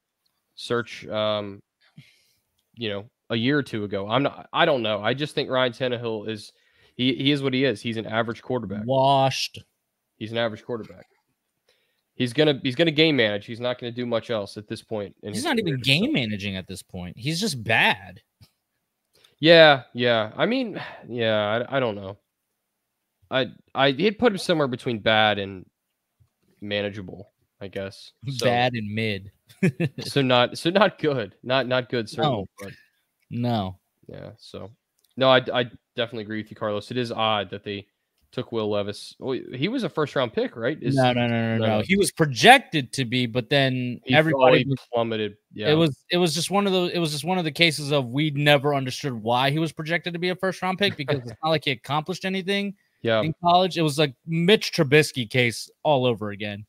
search, a year or 2 ago. I don't know. I just think Ryan Tannehill is what he is. He's an average quarterback. Washed. He's an average quarterback. He's gonna game manage. He's not gonna do much else at this point. He's not even game managing at this point. He's just bad. Yeah. I mean, I don't know. He'd put him somewhere between bad and manageable, I guess. So, bad and mid. so not good. Not good, certainly. No. Yeah. So no, I definitely agree with you, Carlos. It is odd that they took Will Levis. Well, he was a first-round pick, right? No. He was projected to be, but then everybody plummeted. Yeah, it was just one of those. It was just one of the cases of we never understood why he was projected to be a first-round pick because it's not like he accomplished anything. Yeah. In college, it was like Mitch Trubisky case all over again.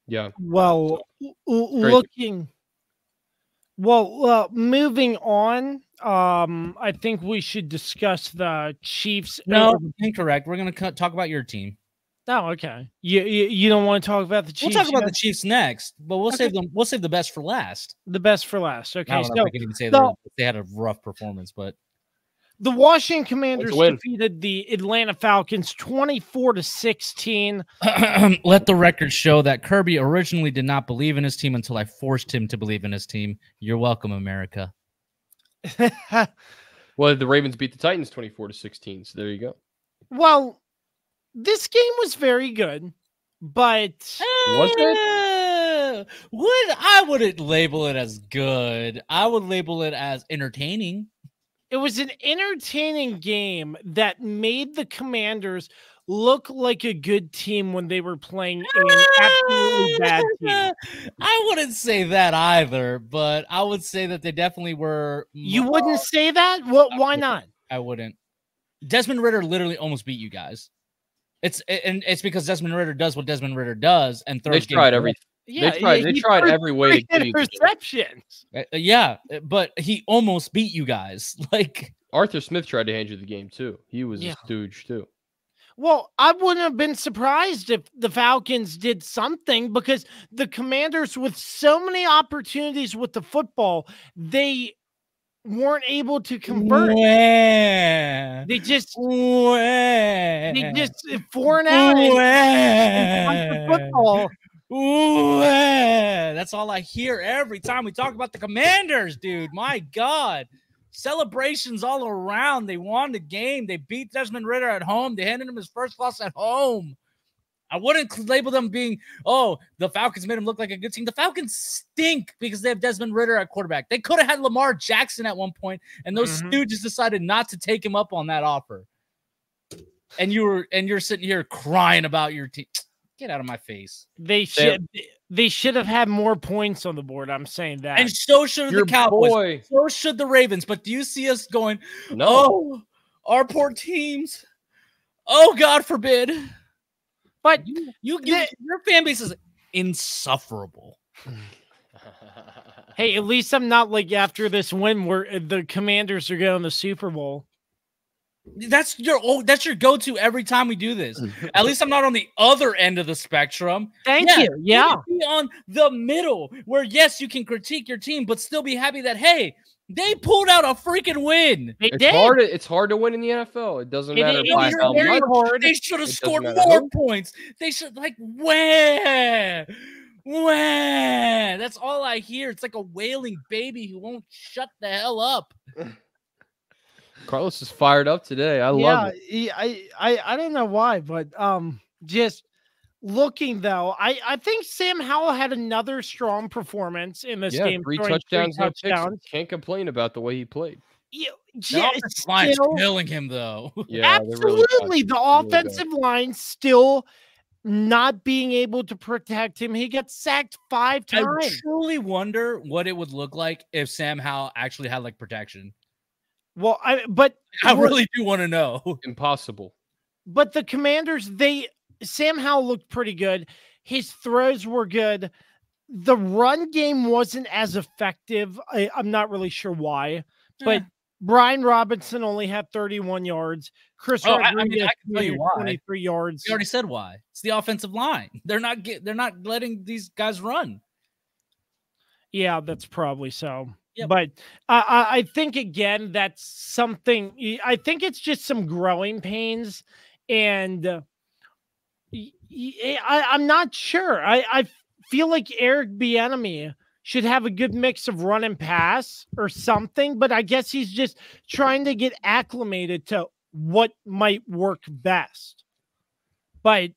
Yeah. Well, moving on. I think we should discuss the Chiefs. No, incorrect. We're going to talk about your team. Oh, okay. You don't want to talk about the Chiefs? We'll talk about the Chiefs next, but we'll save them. We'll save the best for last. The best for last. Okay. I don't know if I can even say they had a rough performance, but The Washington Commanders win. defeated the Atlanta Falcons 24-16. Let the record show that Kirby originally did not believe in his team until I forced him to believe in his team. You're welcome, America. Well, the Ravens beat the Titans 24-16. So there you go. Well, this game was very good, but Was it? I wouldn't label it as good. I would label it as entertaining. it was an entertaining game that made the Commanders look like a good team when they were playing an absolutely bad team. I wouldn't say that either, but I would say that they definitely were. You wouldn't say that? What? Why not? I wouldn't. Desmond Ridder literally almost beat you guys. It's because Desmond Ridder does what Desmond Ridder does, and They tried every. Yeah, They tried every way to get interceptions. Yeah, but he almost beat you guys. Like Arthur Smith tried to hand you the game too. He was Yeah. a stooge too. Well, I wouldn't have been surprised if the Falcons did something because the Commanders, with so many opportunities with the football, they weren't able to convert. They just 4 and out and football. That's all I hear every time we talk about the Commanders, dude. My God. Celebrations all around. They won the game. They beat Desmond Ridder at home. They handed him his first loss at home. I wouldn't label them being, oh, the Falcons made him look like a good team. The Falcons stink because they have Desmond Ridder at quarterback. They could have had Lamar Jackson at one point, and those stooges decided not to take him up on that offer. And you're sitting here crying about your team. Get out of my face. They should have had more points on the board. I'm saying that. And so should the Cowboys. So should the Ravens. But do you see us going, No. oh, our poor teams. Oh, God forbid. But your fan base is insufferable. Hey, at least I'm not like after this win where the Commanders are going to the Super Bowl. That's your go-to every time we do this. At least I'm not on the other end of the spectrum. Thank you. Yeah. You can be on the middle where, yes, you can critique your team, but still be happy that, hey, they pulled out a freaking win. It's hard to win in the NFL. It doesn't matter by how much. They should have scored more points. They should where? That's all I hear. It's like a wailing baby who won't shut the hell up. Carlos is fired up today. I love it. I don't know why, but just looking though, I think Sam Howell had another strong performance in this game. Three touchdowns. Can't complain about the way he played. The offensive line's killing him though. Yeah, absolutely. The offensive line still not being able to protect him. He got sacked 5 times. I truly wonder what it would look like if Sam Howell actually had protection. Well, I really do want to know. Impossible. But the Commanders, Sam Howell looked pretty good. His throws were good. The run game wasn't as effective. I'm not really sure why, but Brian Robinson only had 31 yards. Chris Rodriguez I can tell you why. 23 yards. You already said why. It's the offensive line. They're not letting these guys run. Yeah, that's probably so. Yep. But I think, again, that's something. I think it's just some growing pains. And I'm not sure. I feel like Eric Bieniemy should have a good mix of run and pass or something. But I guess he's just trying to get acclimated to what might work best. But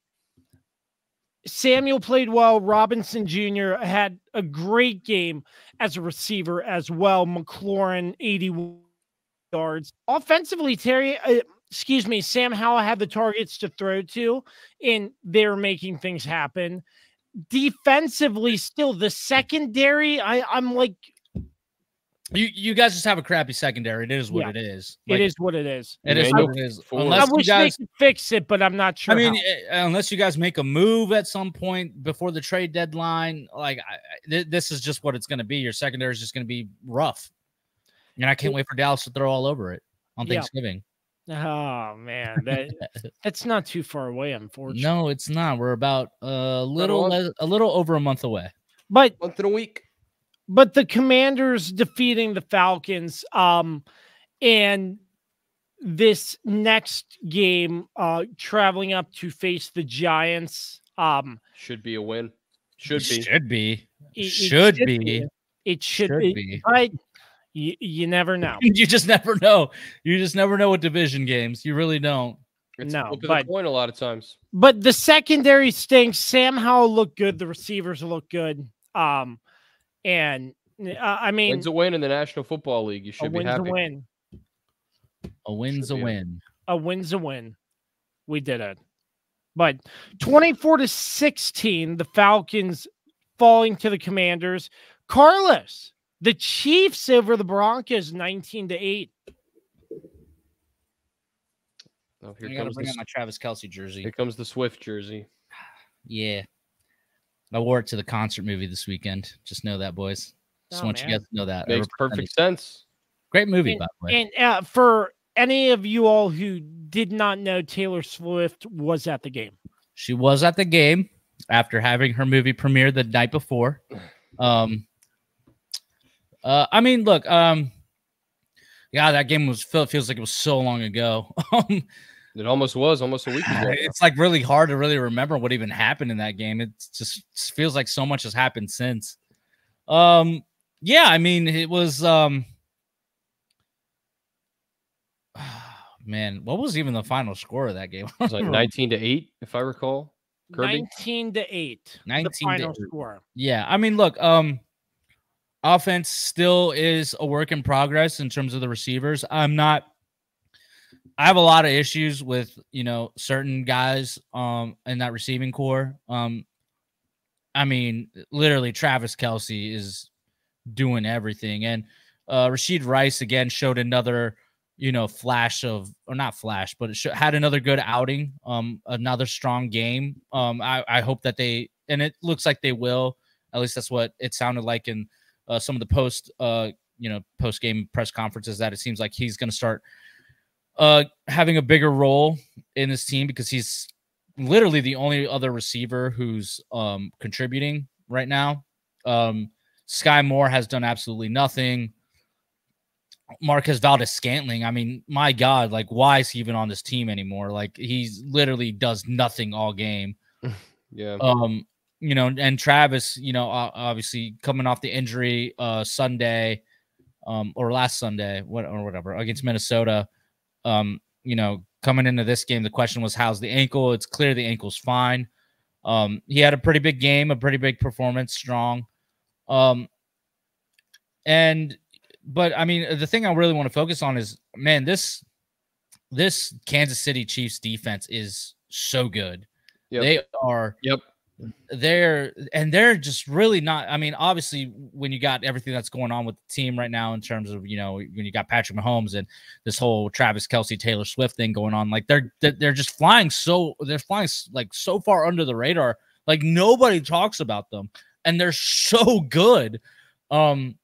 Samuel played well. Robinson Jr. had a great game as a receiver as well. McLaurin, 81 yards. Offensively, Sam Howell had the targets to throw to, and they're making things happen. Defensively, still, the secondary, I'm like... You guys just have a crappy secondary. It is what it is. It is what it is. It is what it is. I wish they could fix it, but I'm not sure. I mean, unless you guys make a move at some point before the trade deadline, this is just what it's going to be. Your secondary is just going to be rough. And I can't wait for Dallas to throw all over it on Thanksgiving. Oh, man. That's not too far away, unfortunately. No, it's not. We're about a little over a month away. But month and a week. But the Commanders defeating the Falcons, and this next game, traveling up to face the Giants, should be a win. Should be. It Should be. It should Should be. be. But you never know. You just never know. You just never know with division games. You really don't. It's No, a flip of but- the coin a lot of times. But the secondary stinks. Sam Howell looked good. The receivers look good. And I mean, Wins a win in the National Football League. You a should be win's a happy. win. A win's Should a be. win. A win's a win. We did it. But 24-16, the Falcons falling to the Commanders. Carlos, the Chiefs over the Broncos, 19-8. Oh, I gotta bring out my Travis Kelce jersey. here comes the Swift jersey. Yeah. I wore it to the concert movie this weekend. Just know that, boys. Just Oh, want you man. guys to know that. Makes perfect sense. Great movie, by the way. And for any of you all who did not know, Taylor Swift was at the game. She was at the game after having her movie premiere the night before. I mean, look, yeah, that game feels like it was so long ago. It almost was almost a week ago. It's like really hard to really remember what even happened in that game. It just feels like so much has happened since. Yeah, I mean, it was man, what was even the final score of that game? It was like 19-8, if I recall. Kirby. 19-8. The 19 final to 8. score. Yeah, I mean, look, offense still is a work in progress in terms of the receivers. I have a lot of issues with, certain guys in that receiving core. I mean, literally Travis Kelce is doing everything. And Rashid Rice again showed another, flash of, or not flash, but it had another good outing, another strong game. I hope that and it looks like they will, at least that's what it sounded like in some of the post-game press conferences, that it seems like he's going to start having a bigger role in this team because he's literally the only other receiver who's contributing right now. Sky Moore has done absolutely nothing. Marquez Valdes-Scantling, I mean, my God, like, why is he even on this team anymore? Like, he's literally does nothing all game. Yeah. And Travis, obviously coming off the injury Sunday, or last Sunday, whatever, against Minnesota. Coming into this game, the question was, how's the ankle? It's clear the ankle's fine. He had a pretty big game, a pretty big performance, strong. But I mean, the thing I really want to focus on is, man, this Kansas City Chiefs defense is so good. Yep. They are. Yep. They're just really not. I mean, obviously, when you got everything that's going on with the team right now in terms of, when you got Patrick Mahomes and this whole Travis Kelce, Taylor Swift thing going on, like they're just flying. They're flying like so far under the radar. Like nobody talks about them, and they're so good. They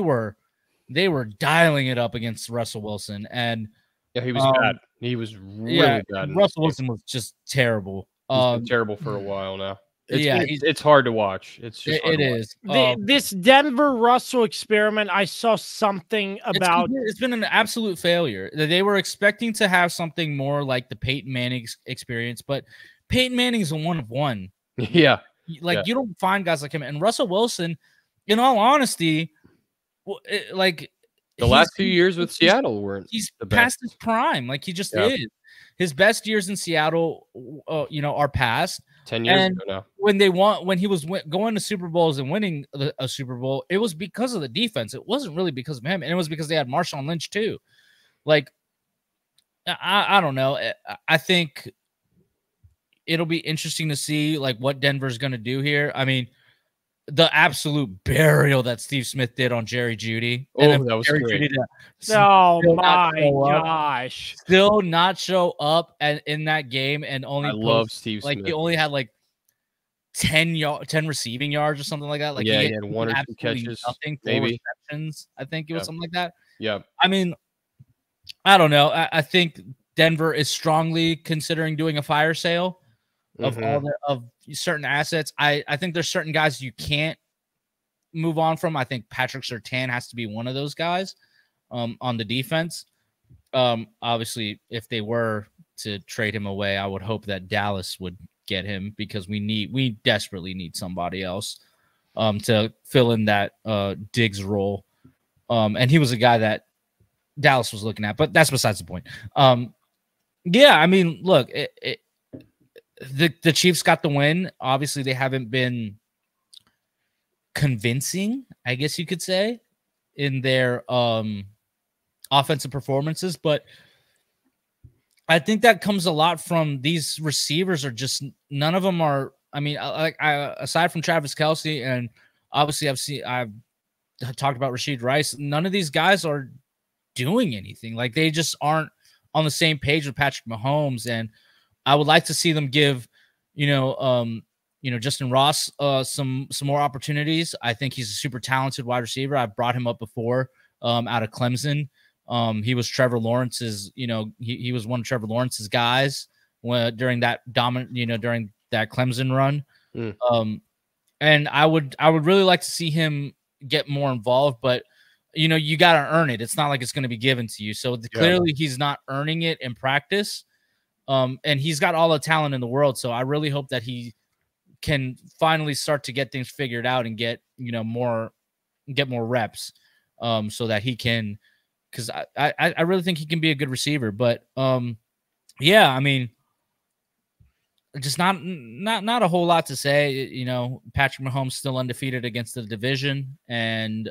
were dialing it up against Russell Wilson, and Yeah, he was bad. He was really bad. Russell Wilson was just terrible. He's been terrible for a while now. Yeah, it's hard to watch. It's just hard it to watch. is. This Denver Russell experiment, I saw something about. It's been an absolute failure. They were expecting to have something more like the Peyton Manning experience, but Peyton Manning's a one of one. Yeah. Like you don't find guys like him. And Russell Wilson, in all honesty, like the last few years with Seattle weren't. He's the past best. his prime. Like he just is. His best years in Seattle, are past. 10 years And ago now. when he was going to Super Bowls and winning a Super Bowl, it was because of the defense. It wasn't really because of him, and it was because they had Marshawn Lynch too. Like, I don't know. I think it'll be interesting to see like what Denver's going to do here. I mean, the absolute burial that Steve Smith did on Jerry Jeudy. Oh, that was great. Oh my gosh! Still not show up in that game, and only I love Steve like Smith. he only had like 10 receiving yards or something like that. Like he had one or two catches, nothing, 4 maybe receptions. I think it was something like that. Yeah. I mean, I don't know. I think Denver is strongly considering doing a fire sale of all of certain assets. I think there's certain guys you can't move on from. I think Patrick Surtain has to be one of those guys on the defense. Obviously, if they were to trade him away, I would hope that Dallas would get him because we desperately need somebody else to fill in that Diggs role. And he was a guy that Dallas was looking at, but that's besides the point. Yeah, I mean, look, the Chiefs got the win. Obviously, they haven't been convincing, I guess you could say, in their offensive performances, but I think that comes a lot from these receivers are just none of them are. I mean, aside from Travis Kelce, and obviously I've talked about Rashid Rice. None of these guys are doing anything. Like they just aren't on the same page with Patrick Mahomes, and I would like to see them give, Justin Ross some more opportunities. I think he's a super talented wide receiver. I've brought him up before out of Clemson. He was Trevor Lawrence's, he was one of Trevor Lawrence's guys during that during that Clemson run. And I would really like to see him get more involved, but you got to earn it. It's not like it's going to be given to you. So clearly he's not earning it in practice. And he's got all the talent in the world. So I really hope that he can finally start to get things figured out and get more reps so that he can, because I really think he can be a good receiver. But yeah, I mean, just not a whole lot to say. Patrick Mahomes still undefeated against the division, and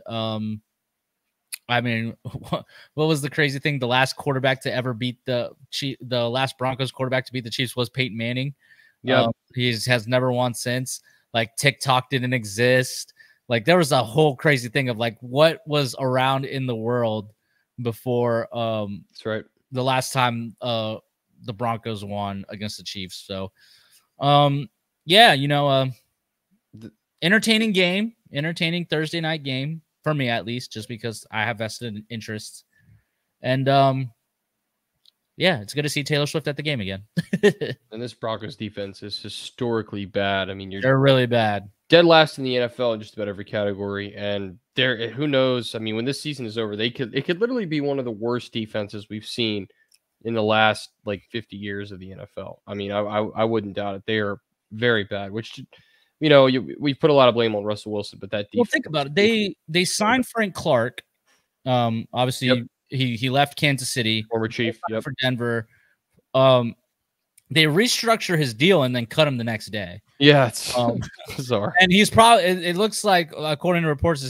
I mean, what was the crazy thing? The last quarterback to ever beat the last Broncos quarterback to beat the Chiefs was Peyton Manning. Yeah, he has never won since. Like TikTok didn't exist. Like there was a whole crazy thing of like what was around in the world before. That's right. The last time the Broncos won against the Chiefs. So, entertaining game, entertaining Thursday night game for me at least, just because I have vested interests. And it's good to see Taylor Swift at the game again. And this Broncos defense is historically bad. I mean, they're really bad. Dead last in the NFL in just about every category. And who knows? I mean, when this season is over, it could literally be one of the worst defenses we've seen in the last 50 years of the NFL. I mean, I wouldn't doubt it. They are very bad, which, we put a lot of blame on Russell Wilson, but that defense. Well, think about it. They signed Frank Clark. Obviously he left Kansas City. Former Chief. For Denver. They restructure his deal and then cut him the next day. Yeah, it's bizarre. And he's probably, it looks like, according to reports,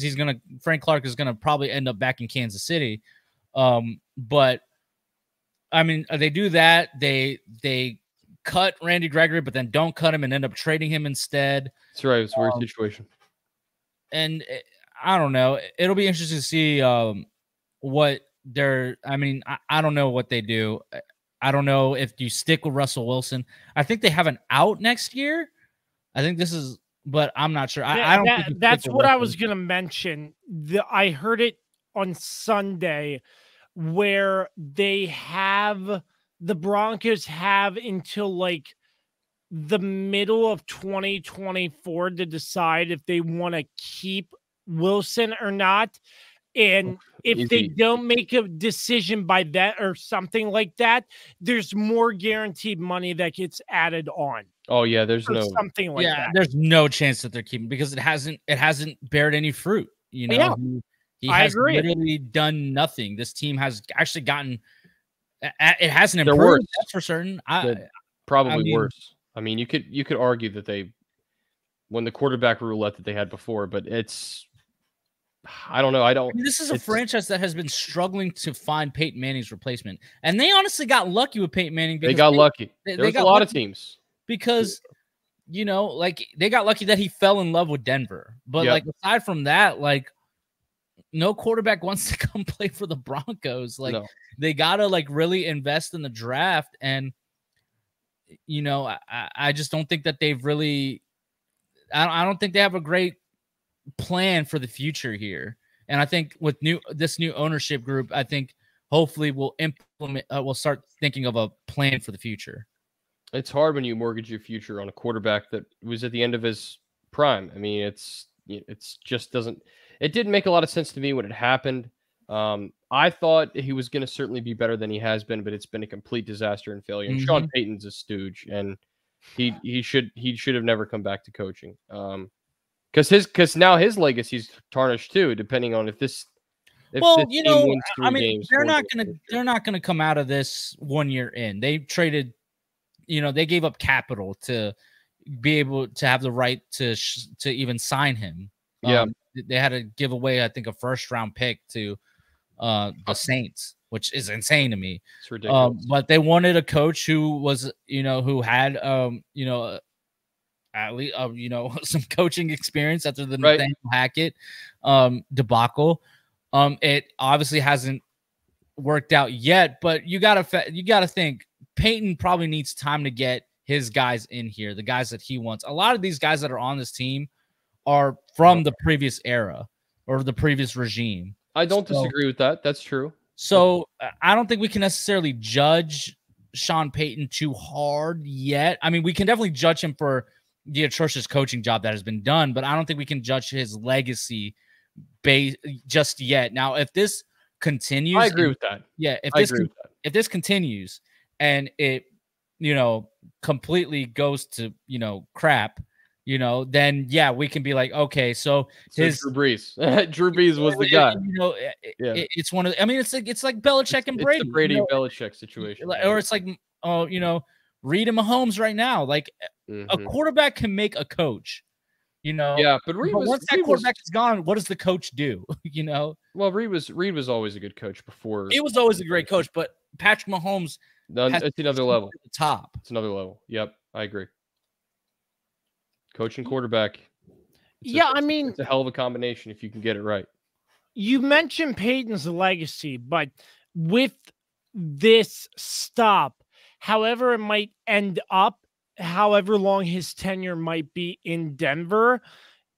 Frank Clark is gonna probably end up back in Kansas City. But I mean, they do that. They cut Randy Gregory, but then don't cut him and end up trading him instead. That's right. It's a weird situation. And I don't know. It'll be interesting to see what they're. I mean, I don't know what they do. I don't know if you stick with Russell Wilson. I think they have an out next year. I think this is, but I'm not sure. I don't think that's what I was going to mention. I heard it on Sunday where the Broncos have until the middle of 2024 to decide if they want to keep Wilson or not. And if they don't make a decision by that or something like that, there's more guaranteed money that gets added on. Oh yeah, there's something like that. There's no chance that they're keeping because it hasn't bared any fruit. He has literally done nothing. This team has actually gotten. It hasn't improved. That's for certain. Probably worse. I mean, you could argue that they won the quarterback roulette that they had before, but it's. I don't know. This is a franchise that has been struggling to find Peyton Manning's replacement, and they honestly got lucky with Peyton Manning. They got lucky. There's a lot of teams because they got lucky that he fell in love with Denver. But aside from that, no quarterback wants to come play for the Broncos. They gotta really invest in the draft, and I just don't think that they've really. I don't think they have a great plan for the future here. And I think with this new ownership group, I think hopefully we'll start thinking of a plan for the future. It's hard when you mortgage your future on a quarterback that was at the end of his prime. I mean, it's just doesn't. It didn't make a lot of sense to me when it happened. I thought he was going to certainly be better than he has been, but it's been a complete disaster and failure. And Sean Payton's a stooge, and he should have never come back to coaching. Because now his legacy's tarnished too, depending on if this. Well, you know, I mean, they're not gonna come out of this 1 year in. They traded, you know, they gave up capital to be able to have the right to even sign him. Yeah, they had to give away, I think, a first-round pick to the Saints, which is insane to me. It's ridiculous. But they wanted a coach who was, you know, who had, you know, at least, you know, some coaching experience after the Nathaniel Hackett debacle. It obviously hasn't worked out yet, but you gotta think Peyton probably needs time to get his guys in here, the guys that he wants. A lot of these guys that are on this team are from the previous era or the previous regime. I don't disagree with that. That's true. So I don't think we can necessarily judge Sean Payton too hard yet. I mean, we can definitely judge him for the atrocious coaching job that has been done, but I don't think we can judge his legacy just yet. Now, if this continues, I agree with that. Yeah, if this continues and it, you know, completely goes to, you know, crap, you know, then yeah, we can be like, okay, so his Drew Brees. Drew Brees was the guy. You know, it's one of. I mean, it's like Belichick and Brady. It's the Brady you know? Belichick situation, or it's like, you know, Reed and Mahomes right now. Like a quarterback can make a coach. You know, yeah, but once that quarterback is gone, what does the coach do? You know, well, Reed was always a good coach before. He was always a great coach, but Patrick Mahomes, it's another level. At the top, it's another level. Yep, I agree. Coach and quarterback. I mean, it's a hell of a combination if you can get it right. You mentioned Peyton's legacy, but with this stop, however it might end up, however long his tenure might be in Denver,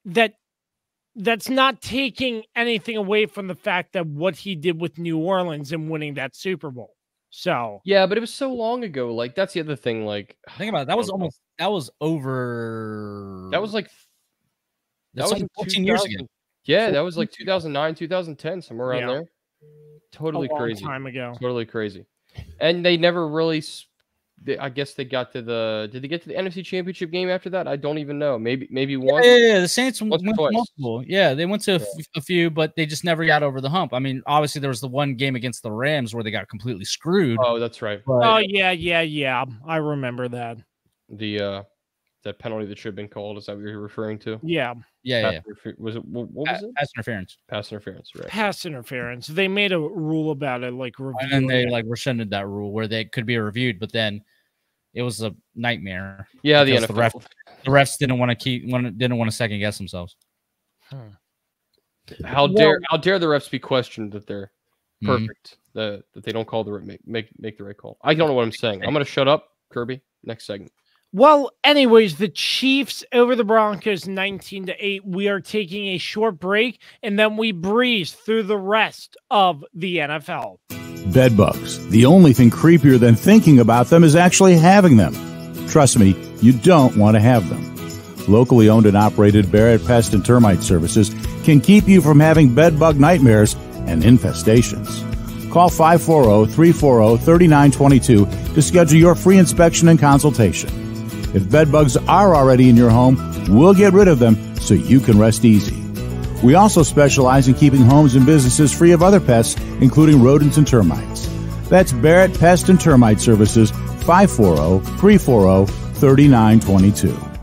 that's not taking anything away from the fact that what he did with New Orleans and winning that Super Bowl. So yeah, but it was so long ago. Like that's the other thing. Like think about it. That was over. That was like 14 years ago. Yeah, that was like 2009, 2010, somewhere around there. Totally crazy. Time ago. Totally crazy. And they never really. I guess they got to the. Did they get to the NFC Championship game after that? I don't even know. Maybe once. Yeah. The Saints went multiple. Yeah, they went to a few, but they just never got over the hump. I mean, obviously there was the one game against the Rams where they got completely screwed. Oh, that's right. But, yeah. I remember that. That penalty that should have been called. Is that what you're referring to? Yeah. Was it? What was it? Pass interference. Pass interference. Right. Pass interference. They made a rule about it, like review. And then they rescinded that rule where they could be reviewed, but then it was a nightmare. Yeah, the NFL. The refs didn't want to second guess themselves. How dare the refs be questioned that they're perfect, that they don't call make the right call. I don't know what I'm saying. I'm gonna shut up, Kirby. Next segment. Well, anyways, the Chiefs over the Broncos 19-8. We are taking a short break, and then we breeze through the rest of the NFL. Bed bugs. The only thing creepier than thinking about them is actually having them. Trust me, you don't want to have them. Locally owned and operated Barrett Pest and Termite Services can keep you from having bed bug nightmares and infestations. Call 540-340-3922 to schedule your free inspection and consultation. If bed bugs are already in your home, we'll get rid of them so you can rest easy. We also specialize in keeping homes and businesses free of other pests, including rodents and termites. That's Barrett Pest and Termite Services, 540-340-3922.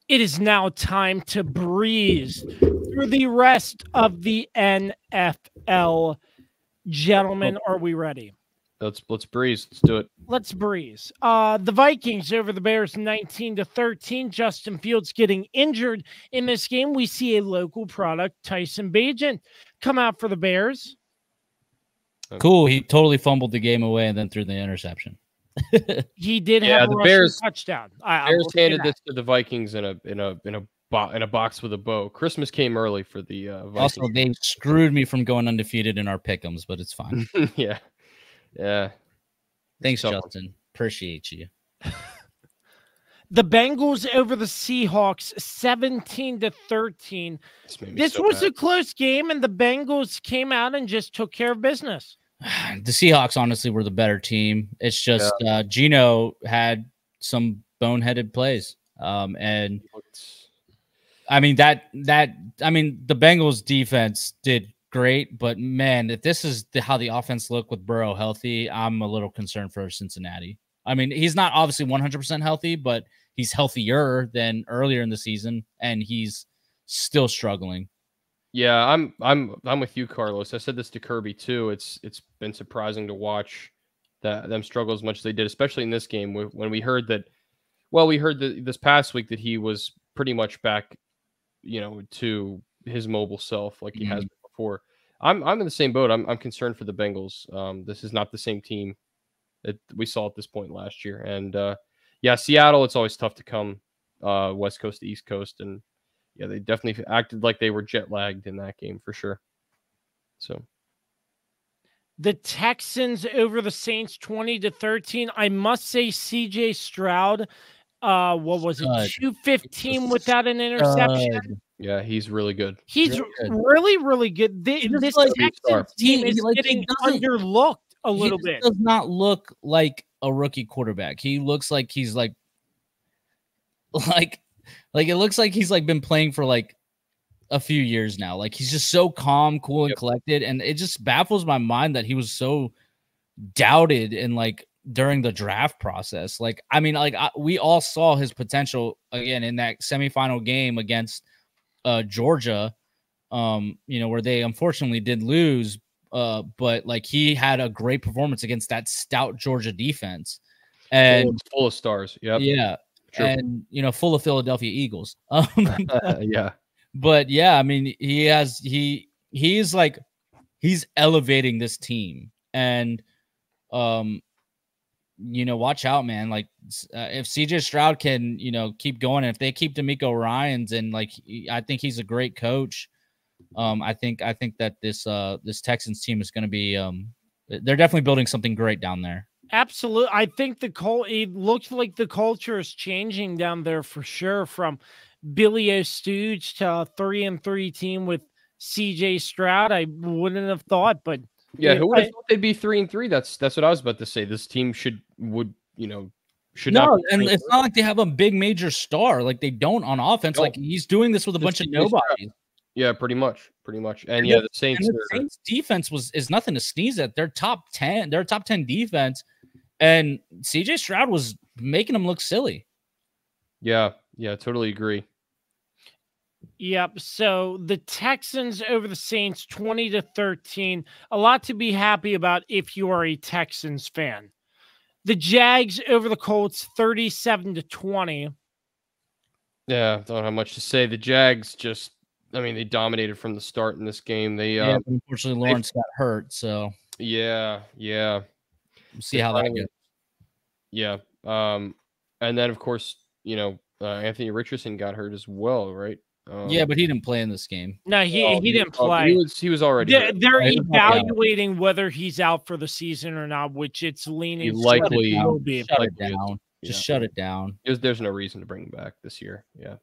It is now time to breeze through the rest of the NFL. Gentlemen, are we ready? Let's breeze. Let's do it. Let's breeze. The Vikings over the Bears 19-13. Justin Fields getting injured in this game. We see a local product, Tyson Bagent, come out for the Bears. Cool. He totally fumbled the game away and then threw the interception. He did have a Bears touchdown. Bears handed this to the Vikings in a box with a bow. Christmas came early for the Vikings. Also, they screwed me from going undefeated in our pick'ems, but it's fine. Yeah. Thanks, Justin. Appreciate you. The Bengals over the Seahawks 17-13. This was a close game, and the Bengals came out and just took care of business. The Seahawks honestly were the better team. It's just Geno had some boneheaded plays. And I mean the Bengals defense did great, but man, if this is how the offense looked with Burrow healthy, I'm a little concerned for Cincinnati. I mean, he's not obviously 100% healthy, but he's healthier than earlier in the season, and he's still struggling. Yeah, I'm with you, Carlos. I said this to Kirby too. It's been surprising to watch them struggle as much as they did, especially in this game when we heard that. Well, we heard this past week that he was pretty much back, to his mobile self like he has been before. I'm in the same boat. I'm concerned for the Bengals. This is not the same team that we saw at this point last year. And Seattle, it's always tough to come West Coast to East Coast. And yeah, they definitely acted like they were jet lagged in that game for sure. So the Texans over the Saints 20-13. I must say CJ Stroud, what was it? 215 without an interception. Yeah, he's really good. He's really, really good. This Texans team is getting underlooked a little bit. Does not look like a rookie quarterback. He looks like he's like it looks like he's like been playing for like a few years now. Like he's just so calm, cool, and collected, and it just baffles my mind that he was so doubted and like during the draft process. Like, I mean, like we all saw his potential again in that semifinal game against Georgia, where they unfortunately did lose. But like he had a great performance against that stout Georgia defense, and full of stars. Yep. Yeah. True. And full of Philadelphia Eagles. Yeah. But yeah, I mean, he's elevating this team, and watch out, man. Like if CJ Stroud can, keep going, and if they keep DeMeco Ryans, and like I think he's a great coach. I think that this Texans team is going to be they're definitely building something great down there. Absolutely. I think it looks like the culture is changing down there for sure, from Billy O'Stooge to a 3-3 team with CJ Stroud. I wouldn't have thought, but yeah, who would have thought they'd be 3-3? That's what I was about to say. This team should not. And it's not like they have a big major star. Like they don't on offense. Like he's doing this with a bunch of nobodies. Yeah, pretty much. And the Saints defense is nothing to sneeze at. They're top 10. They're a top 10 defense, and CJ Stroud was making them look silly. Yeah, totally agree. Yep. So the Texans over the Saints 20-13. A lot to be happy about if you are a Texans fan. The Jags over the Colts 37-20. Yeah, don't have much to say. The Jags they dominated from the start in this game. Unfortunately Lawrence got hurt, so yeah. We'll see how that goes. Yeah. And then of course, Anthony Richardson got hurt as well, right? Yeah, but he didn't play in this game. No, he didn't play. He was already. They're evaluating whether he's out for the season or not, which it's leaning likely. Shut it down. Just shut it down. There's no reason to bring him back this year. Yeah.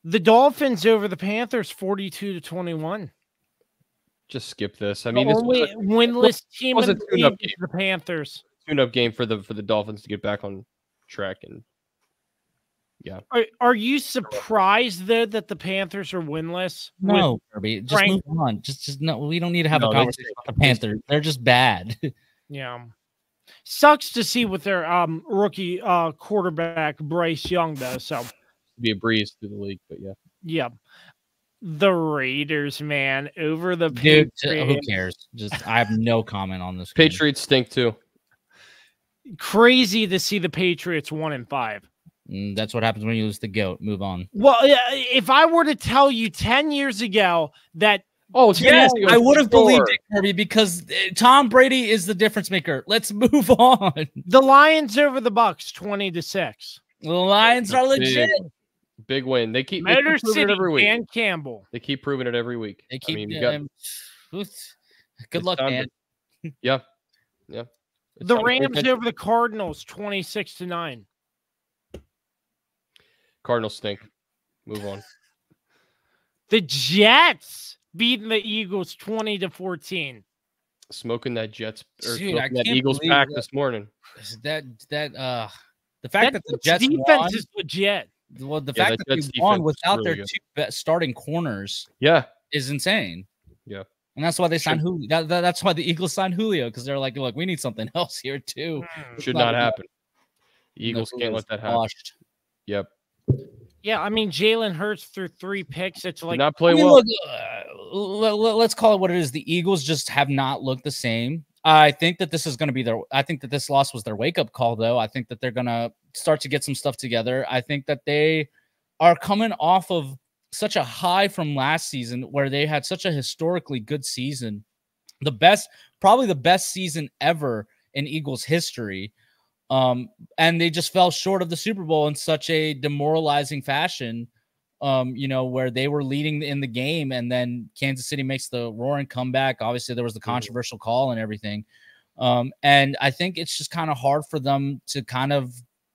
The Dolphins over the Panthers 42-21. Just skip this. I mean, the only winless team in the league is the Panthers. Tune-up game for the Dolphins to get back on track, and yeah. Are you surprised though that the Panthers are winless? No, Kirby. Just move on. Just no. We don't need to have a conversation about the Panthers. They're just bad. Yeah. Sucks to see with their rookie quarterback Bryce Young though. So be a breeze through the league, but yeah. Yeah. The Raiders, man, over the Patriots. Who cares? I have no comment on this. Patriots stink too. Crazy to see the Patriots 1-5. That's what happens when you lose the GOAT. Move on. Well, if I were to tell you 10 years ago that yes, I would have believed it, Kirby, because Tom Brady is the difference maker. Let's move on. The Lions over the Bucks 20-6. The Lions are legit. Big win. They keep Motor City it every week. Dan Campbell. They keep proving it every week. They keep. Good luck, Dan. Yeah. The Rams over the Cardinals 26-9. Cardinals stink. Move on. The Jets beating the Eagles 20-14. Smoking that Jets or Dude, smoking that Eagles believe pack that- this morning. The fact that the Jets defense won, is legit. well, the Yeah, fact that that Jets they won defense is without really their good. two starting corners Yeah. is insane. Yeah. And that's why they signed Should- Julio. That's why the Eagles signed Julio, because they're like, look, we need something else here too. Should not happen. Eagles No, can't let Julio's that happen. washed. Yep. Yeah, I mean, Jalen Hurts threw 3 picks. It's Did like, not play I mean, well. look, let's call it what it is. The Eagles just have not looked the same. I think that this is going to be I think that this loss was their wake up call, though. I think that they're going to start to get some stuff together. I think that they are coming off of such a high from last season where they had such a historically good season. Probably the best season ever in Eagles history. And they just fell short of the Super Bowl in such a demoralizing fashion. Where they were leading in the game and then Kansas City makes the roaring comeback. Obviously, there was the controversial call and everything. And I think it's just kind of hard for them to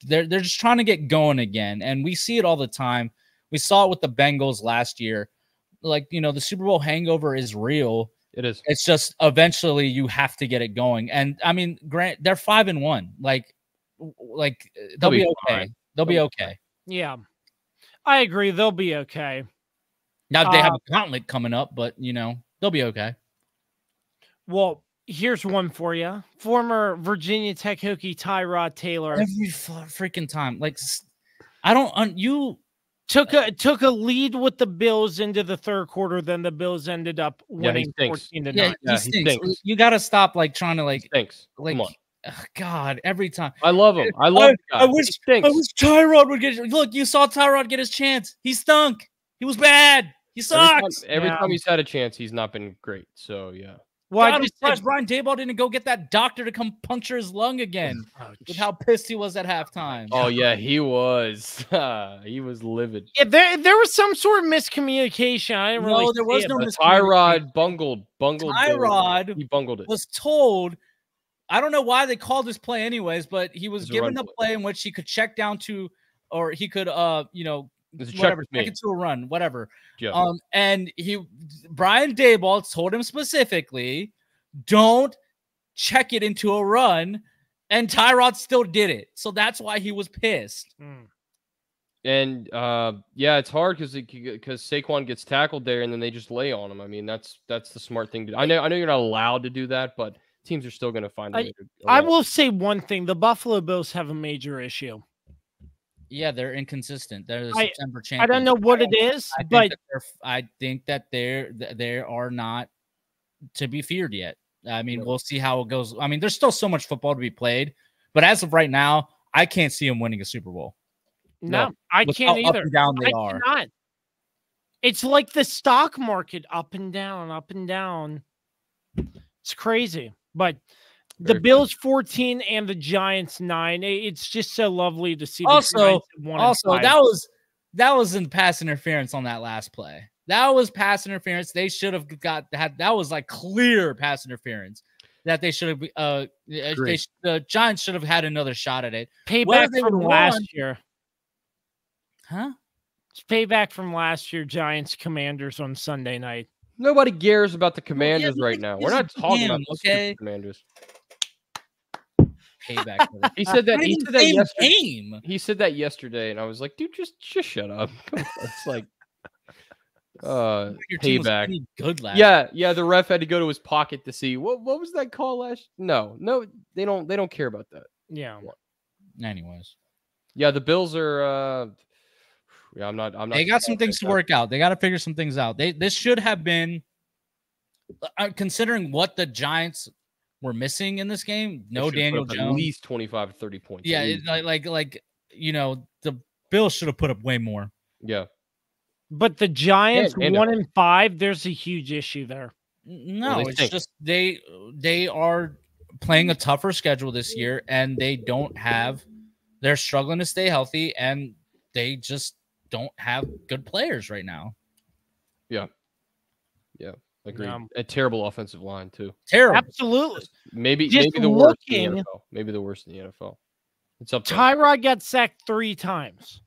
they're just trying to get going again. And we see it all the time. We saw it with the Bengals last year. Like, the Super Bowl hangover is real. It is. It's just eventually you have to get it going. And I mean, Grant, they're 5-1. Like they'll be okay. fine. They'll be okay. yeah, I agree. They'll be okay. Now they have a gauntlet coming up, but they'll be okay. Well, here's one for you. Former Virginia Tech Hokie Tyrod Taylor Every freaking time. Like, I don't you took a lead with the Bills into the third quarter. Then the Bills ended up winning 14-9. yeah, Yeah, he he stinks. stinks. You got to stop trying to Thanks. like Come on. God, every time. I love him. I love the guy. I wish He stinks. Tyrod would get. Look, you saw Tyrod get his chance. He stunk. He was bad. He sucks. Every time he's had a chance, he's not been great. So yeah. Well, God, I I'm just surprised said, Brian Daboll didn't go get that doctor to come puncture his lung again with how pissed he was at halftime. Oh yeah, he was. He was livid. yeah, there was some sort of miscommunication. I didn't really. No, there was see no it, but- Tyrod bungled. Tyrod He bungled it. was told. I don't know why they called this play anyways, but he was It's a given run a play in which he could check down to, or he could, It's a check whatever, with check me. it to a run, whatever. Yeah. And Brian Daboll told him specifically, don't check it into a run, and Tyrod still did it. So that's why he was pissed. Mm. And yeah, it's hard because Saquon gets tackled there, and then they just lay on him. I mean, that's the smart thing to do. I know you're not allowed to do that, but teams are still going to find a way to. I will say one thing: the Buffalo Bills have a major issue. Yeah, they're inconsistent. They're the I- September I champions. don't know what it is, but I think that they are not to be feared yet. I mean, we'll see how it goes. I mean, there's still so much football to be played, but as of right now, I can't see them winning a Super Bowl. no, I With can't how up either. and down they I are. cannot. It's like the stock market, up and down, up and down. It's crazy, but the Very Bills 14 and the Giants 9. It's just so lovely to see. The Also, Giants at 1 and 5. that was in pass interference on that last play. That was pass interference. They should have that was like clear pass interference that they should have. The Giants should have had another shot at it. What payback if they from would've last won? year. Huh? It's payback from last year. Giants Commanders on Sunday night. Nobody cares about the Commanders yeah, right now. We're he's not a talking about GM, the okay? Commanders. Payback. For He said that. He said that yesterday. game. He said that yesterday, and I was like, dude, just shut up. Come on. It's like, Your team was payback. pretty good last. Yeah. The ref had to go to his pocket to see what was that call last. No, they don't care about that. Yeah. Anyways, Yeah, the Bills are. Yeah, I'm not. they got some things to work out. They got to figure some things out. This should have been, considering what the Giants were missing in this game. No Daniel Jones. At least 25 to 30 points. Yeah, At least. the Bills should have put up way more. Yeah. But the Giants And 1 and 5, there's a huge issue there. No, they it's stink. just they are playing a tougher schedule this year, and they're struggling to stay healthy, and they just don't have good players right now. Yeah. Agreed. Yeah. A terrible offensive line too. Terrible. Absolutely. Maybe Just the worst in looking- the NFL. Maybe the worst in the NFL. It's up there. Tyrod got sacked 3 times.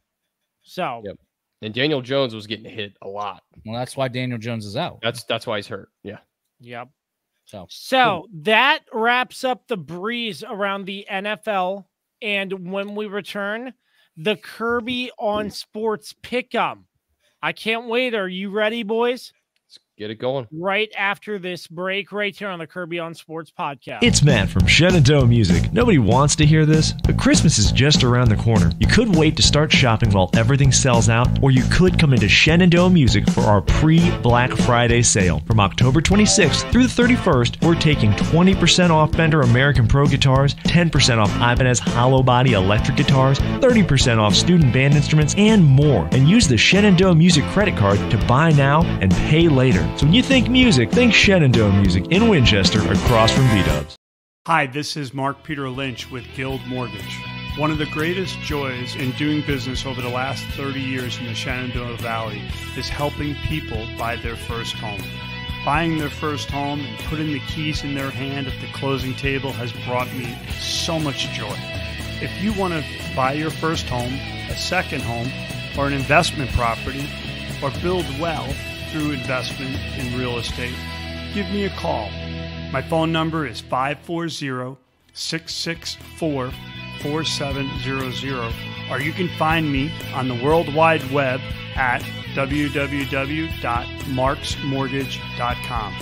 So, yep. And Daniel Jones was getting hit a lot. Well, that's why Daniel Jones is out. That's why he's hurt. Yeah. yep. So that wraps up the breeze around the NFL. And when we return, the Kirby on Sports Pick'em. I can't wait. Are you ready, boys? Let's get it going. Right after this break, right here on the Kirby on Sports podcast. It's Matt from Shenandoah Music. Nobody wants to hear this, but Christmas is just around the corner. You could wait to start shopping while everything sells out, or you could come into Shenandoah Music for our pre-Black Friday sale. From October 26th through the 31st, we're taking 20% off Fender American Pro guitars, 10% off Ibanez hollow body electric guitars, 30% off student band instruments, and more. And use the Shenandoah Music credit card to buy now and pay later. So when you think music, think Shenandoah Music in Winchester across from V-Dubs. Hi, this is Mark Peter Lynch with Guild Mortgage. One of the greatest joys in doing business over the last 30 years in the Shenandoah Valley is helping people buy their first home. Buying their first home and putting the keys in their hand at the closing table has brought me so much joy. If you want to buy your first home, a second home, or an investment property, or build wealth through investment in real estate, give me a call. My phone number is 540-664-4700, or you can find me on the World Wide Web at www.marksmortgage.com.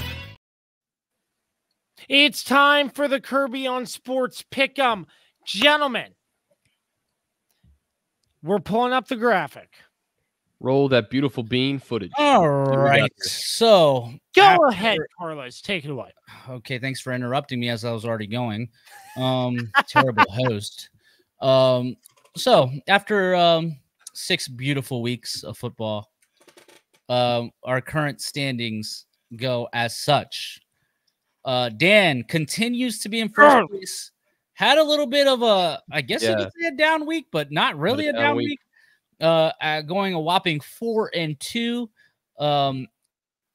It's time for the Kirby on Sports Pick'em. Gentlemen, we're pulling up the graphic. Roll that beautiful bean footage. all right. So Go ahead, Carlos. Take it away. Okay, thanks for interrupting me as I was already going. Terrible host. So after 6 beautiful weeks of football, our current standings go as such. Dan continues to be in first place. Had a little bit of a, I guess you could say a down week, but not really a down week. Going a whopping 4-2.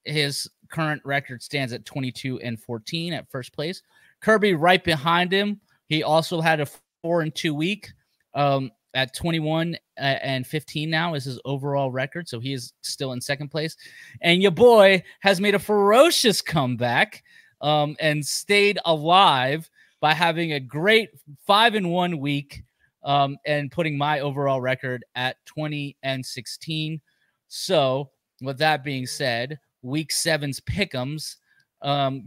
His current record stands at 22-14 at first place. Kirby right behind him. He also had a 4-2 week. At 21-15 now is his overall record, so he is still in second place. And your boy has made a ferocious comeback and stayed alive by having a great 5-1 week and putting my overall record at 20-16. So with that being said, week 7's pick'ems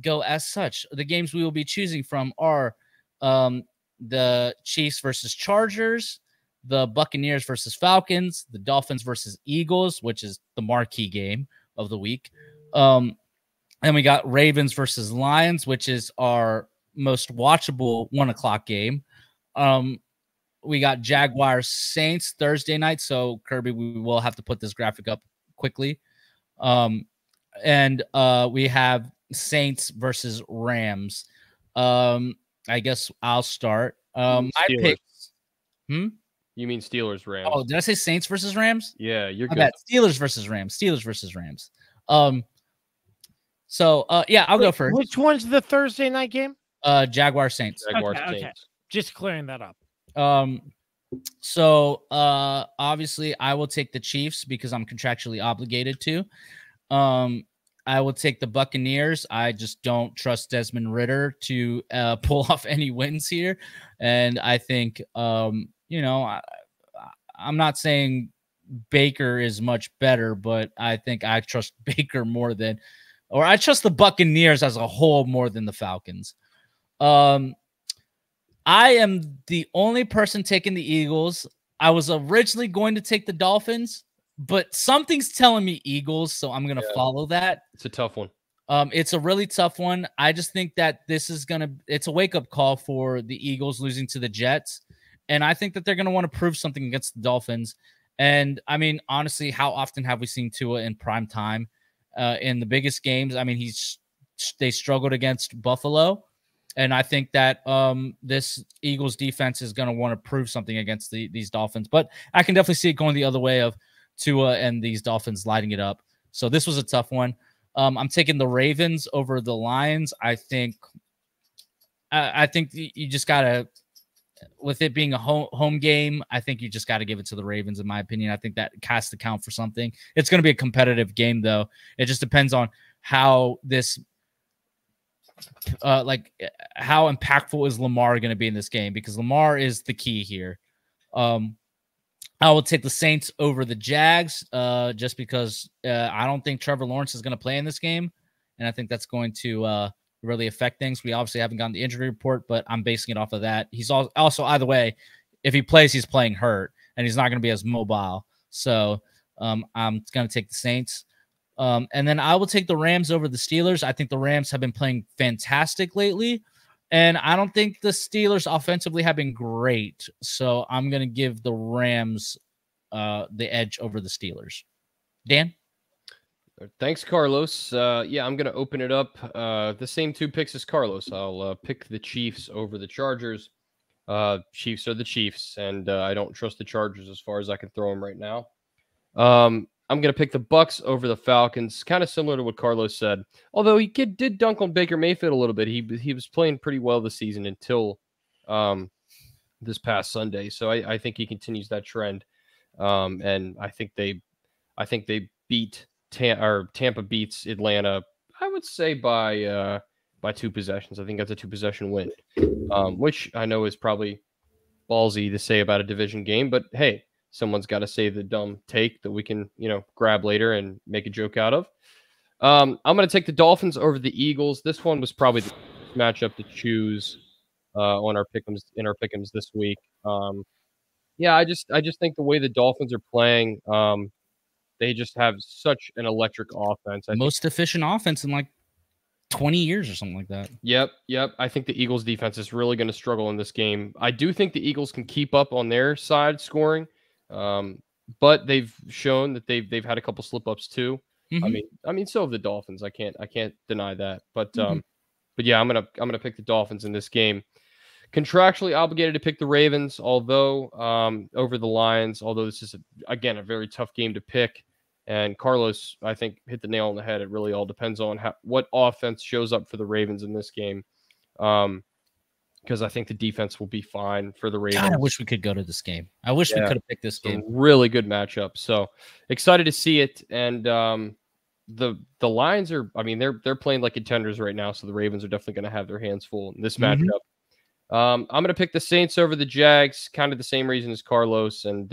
go as such. The games we will be choosing from are the Chiefs versus Chargers, the Buccaneers versus Falcons, the Dolphins versus Eagles, which is the marquee game of the week. And we got Ravens versus Lions, which is our most watchable 1:00 game. We got Jaguars Saints Thursday night. So Kirby, we will have to put this graphic up quickly. And we have Saints versus Rams. I guess I'll start. I picked. You mean Steelers Rams? Oh, did I say Saints versus Rams? Yeah, you're good. Bad. Steelers versus Rams. Steelers versus Rams. So yeah, I'll go first. Which one's the Thursday night game? Jaguar Saints. Jaguars Okay. Saints. Just clearing that up. So obviously I will take the Chiefs because I'm contractually obligated to. I will take the Buccaneers. I just don't trust Desmond Ridder to pull off any wins here. And I think, I'm not saying Baker is much better, but I think I trust Baker more than, or I trust the Buccaneers as a whole more than the Falcons. I am the only person taking the Eagles. I was originally going to take the Dolphins, but something's telling me Eagles, so I'm going to follow that. It's a tough one. It's a really tough one. I just think that this is it's a wake-up call for the Eagles losing to the Jets, and I think that they're going to want to prove something against the Dolphins. And, I mean, honestly, how often have we seen Tua in prime time in the biggest games? I mean, they struggled against Buffalo, and I think that this Eagles defense is going to want to prove something against these Dolphins. But I can definitely see it going the other way of Tua and these Dolphins lighting it up. So this was a tough one. I'm taking the Ravens over the Lions. I think you just gotta. with it being a home game, I think you just got to give it to the Ravens, in my opinion. I think that has to count for something. It's going to be a competitive game, though. It just depends on how this, how impactful is Lamar going to be in this game, because Lamar is the key here. I will take the Saints over the Jags, just because I don't think Trevor Lawrence is going to play in this game, and I think that's going to really affect things. We obviously haven't gotten the injury report, but I'm basing it off of that. He's also either way, if he plays, he's playing hurt, and he's not going to be as mobile. So I'm going to take the Saints. And then I will take the Rams over the Steelers. I think the Rams have been playing fantastic lately, and I don't think the Steelers offensively have been great. So I'm going to give the Rams the edge over the Steelers. Dan? Thanks, Carlos. Yeah, I'm going to open it up. The same two picks as Carlos. I'll pick the Chiefs over the Chargers. Chiefs are the Chiefs, and I don't trust the Chargers as far as I can throw them right now. I'm going to pick the Bucks over the Falcons, kind of similar to what Carlos said. Although he did dunk on Baker Mayfield a little bit. He was playing pretty well this season until this past Sunday. So I think he continues that trend. And I think they beat Tampa beats Atlanta, I would say by 2 possessions. I think that's a 2-possession win, which I know is probably ballsy to say about a division game, but hey, someone's got to say the dumb take that we can, grab later and make a joke out of. I'm going to take the Dolphins over the Eagles. This one was probably the matchup to choose in our pick'ems this week. Yeah, I just think the way the Dolphins are playing, they just have such an electric offense. Most efficient offense in like 20 years or something like that. Yep. I think the Eagles defense is really going to struggle in this game. I do think the Eagles can keep up on their side scoring, but they've shown that they've had a couple slip ups too. Mm-hmm. I mean, so have the Dolphins. I can't deny that. But yeah, I'm gonna pick the Dolphins in this game. Contractually obligated to pick the Ravens, although over the Lions. Although this is again a very tough game to pick. And Carlos, I think, hit the nail on the head. It really all depends on what offense shows up for the Ravens in this game, because I think the defense will be fine for the Ravens. God, I wish we could go to this game. I wish we could have picked this game. Really good matchup. So excited to see it. And the Lions are, they're playing like contenders right now. So the Ravens are definitely going to have their hands full in this matchup. I'm going to pick the Saints over the Jags, kind of the same reason as Carlos. And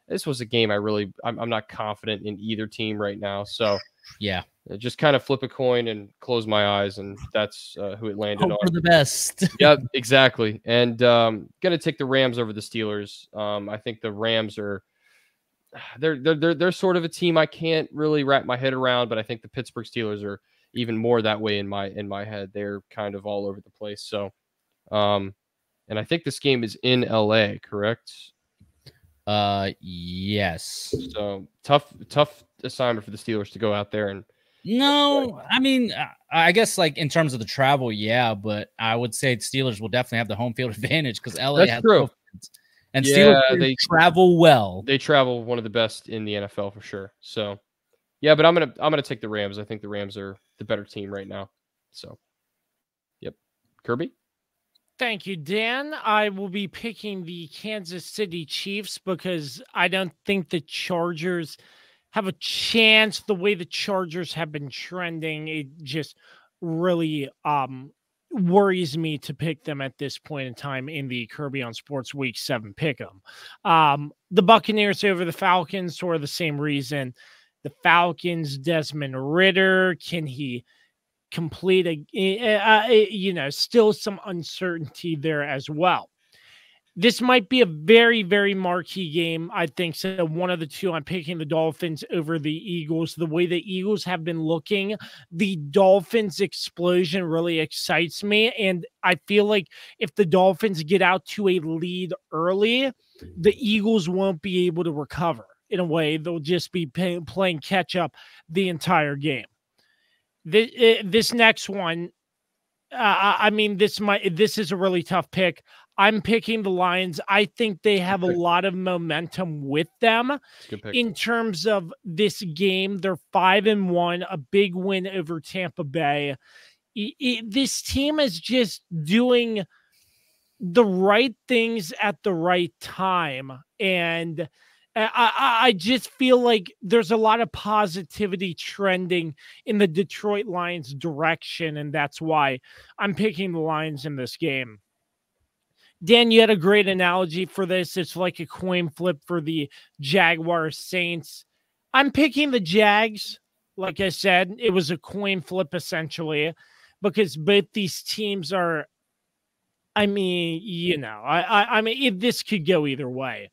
this was a game I'm not confident in either team right now. So yeah, just kind of flip a coin and close my eyes, and that's who it landed on. For the best. Yeah, exactly. And going to take the Rams over the Steelers. I think the Rams are they're sort of a team I can't really wrap my head around, but I think the Pittsburgh Steelers are even more that way in my head. They're kind of all over the place. So, and I think this game is in LA, correct? Yes. So tough assignment for the Steelers to go out there and. No, I guess like in terms of the travel, yeah, but I would say Steelers will definitely have the home field advantage because LA has true. And Steelers they travel well. They travel one of the best in the NFL for sure. So, yeah, but I'm gonna take the Rams. I think the Rams are the better team right now. So, yep. Kirby. Thank you, Dan. I will be picking the Kansas City Chiefs because I don't think the Chargers have a chance. The way the Chargers have been trending, it just really worries me to pick them at this point in time in the Kirby on Sports Week 7 pick'em. The Buccaneers over the Falcons for the same reason. The Falcons, Desmond Ridder, can he complete still some uncertainty there as well. This might be a very, very marquee game. I think so. One of the two, I'm picking the Dolphins over the Eagles. The way the Eagles have been looking, the Dolphins explosion really excites me. And I feel like if the Dolphins get out to a lead early, the Eagles won't be able to recover. In a way, they'll just be playing catch up the entire game. This next one, this is a really tough pick. I'm picking the Lions. I think they have a lot of momentum with them in terms of this game. They're 5-1, a big win over Tampa Bay. This team is just doing the right things at the right time. And I just feel like there's a lot of positivity trending in the Detroit Lions direction, and that's why I'm picking the Lions in this game. Dan, you had a great analogy for this. It's like a coin flip for the Jaguars Saints. I'm picking the Jags. Like I said, it was a coin flip essentially, because both these teams are, I mean, this could go either way.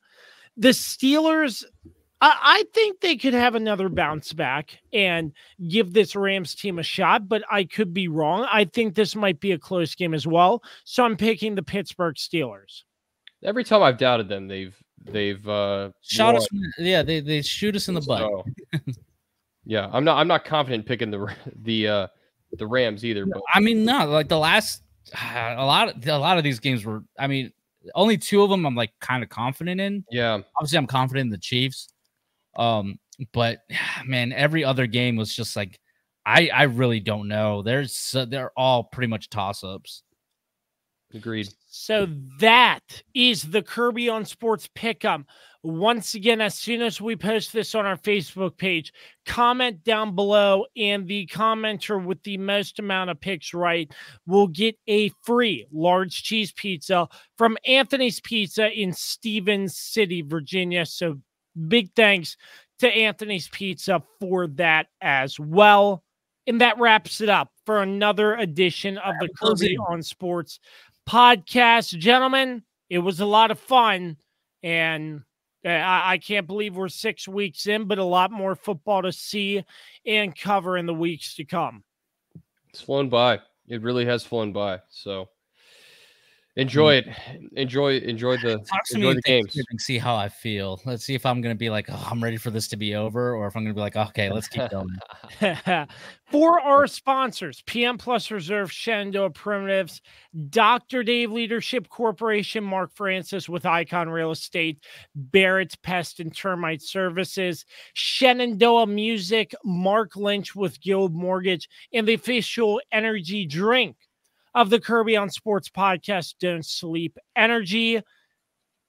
The Steelers, I think they could have another bounce back and give this Rams team a shot, but I could be wrong. I think this might be a close game as well. So I'm picking the Pittsburgh Steelers. Every time I've doubted them, they've shot us. Yeah, they shoot us in the butt. So, yeah, I'm not confident picking the Rams either. But I mean, no, like the last a lot of these games were. I mean, only 2 of them I'm like kind of confident in. Yeah, obviously I'm confident in the Chiefs. But man, every other game was just like I really don't know. They're all pretty much toss-ups. Agreed. So that is the Kirby on Sports Pick'em. Once again, as soon as we post this on our Facebook page, comment down below, and the commenter with the most amount of picks right will get a free large cheese pizza from Anthony's Pizza in Stevens City, Virginia. So big thanks to Anthony's Pizza for that as well. And that wraps it up for another edition of the Kirby on Sports podcast. Gentlemen, it was a lot of fun, and I can't believe we're 6 weeks in, but a lot more football to see and cover in the weeks to come. It's flown by. It really has flown by. So enjoy it. Enjoy the games. See how I feel. Let's see if I'm going to be like, oh, I'm ready for this to be over, or if I'm going to be like, okay, let's keep going. For our sponsors, PM Plus Reserve, Shenandoah Primitives, Dr. Dave Leadership Corporation, Mark Francis with Icon Real Estate, Barrett's Pest and Termite Services, Shenandoah Music, Mark Lynch with Guild Mortgage, and the official energy drink of the Kirby on Sports podcast, Don't Sleep Energy.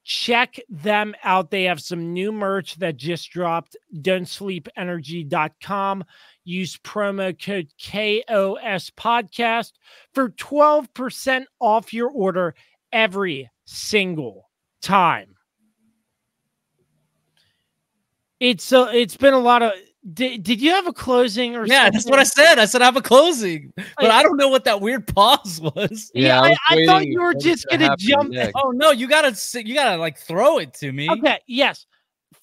Check them out. They have some new merch that just dropped. Don'tSleepEnergy.com. Use promo code KOS podcast for 12% off your order every single time. It's been a lot of. Did you have a closing or yeah, something? That's what I said. I said I have a closing, but I don't know what that weird pause was. Yeah, I thought you were just gonna jump. Oh no, you gotta like throw it to me. Okay, yes.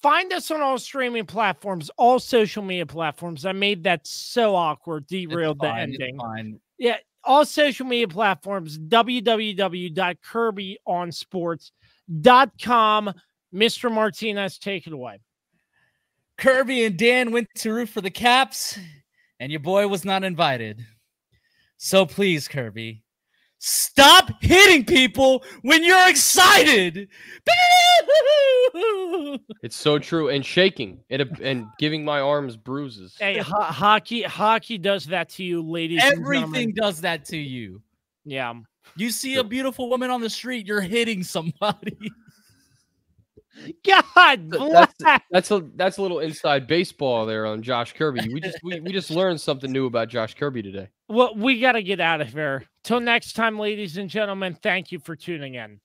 Find us on all streaming platforms, all social media platforms. I made that so awkward, derailed the ending. Yeah, all social media platforms, www.kirbyonsports.com. Mr. Martinez, take it away. Kirby and Dan went to root for the Caps, and your boy was not invited. So please, Kirby, stop hitting people when you're excited. It's so true. And shaking and giving my arms bruises. Hey, hockey does that to you, ladies and gentlemen. Everything does that to you. Yeah. You see a beautiful woman on the street, you're hitting somebody. God, that's a little inside baseball there on Josh Kirby. We just learned something new about Josh Kirby today. Well, we got to get out of here. Till next time, ladies and gentlemen, thank you for tuning in.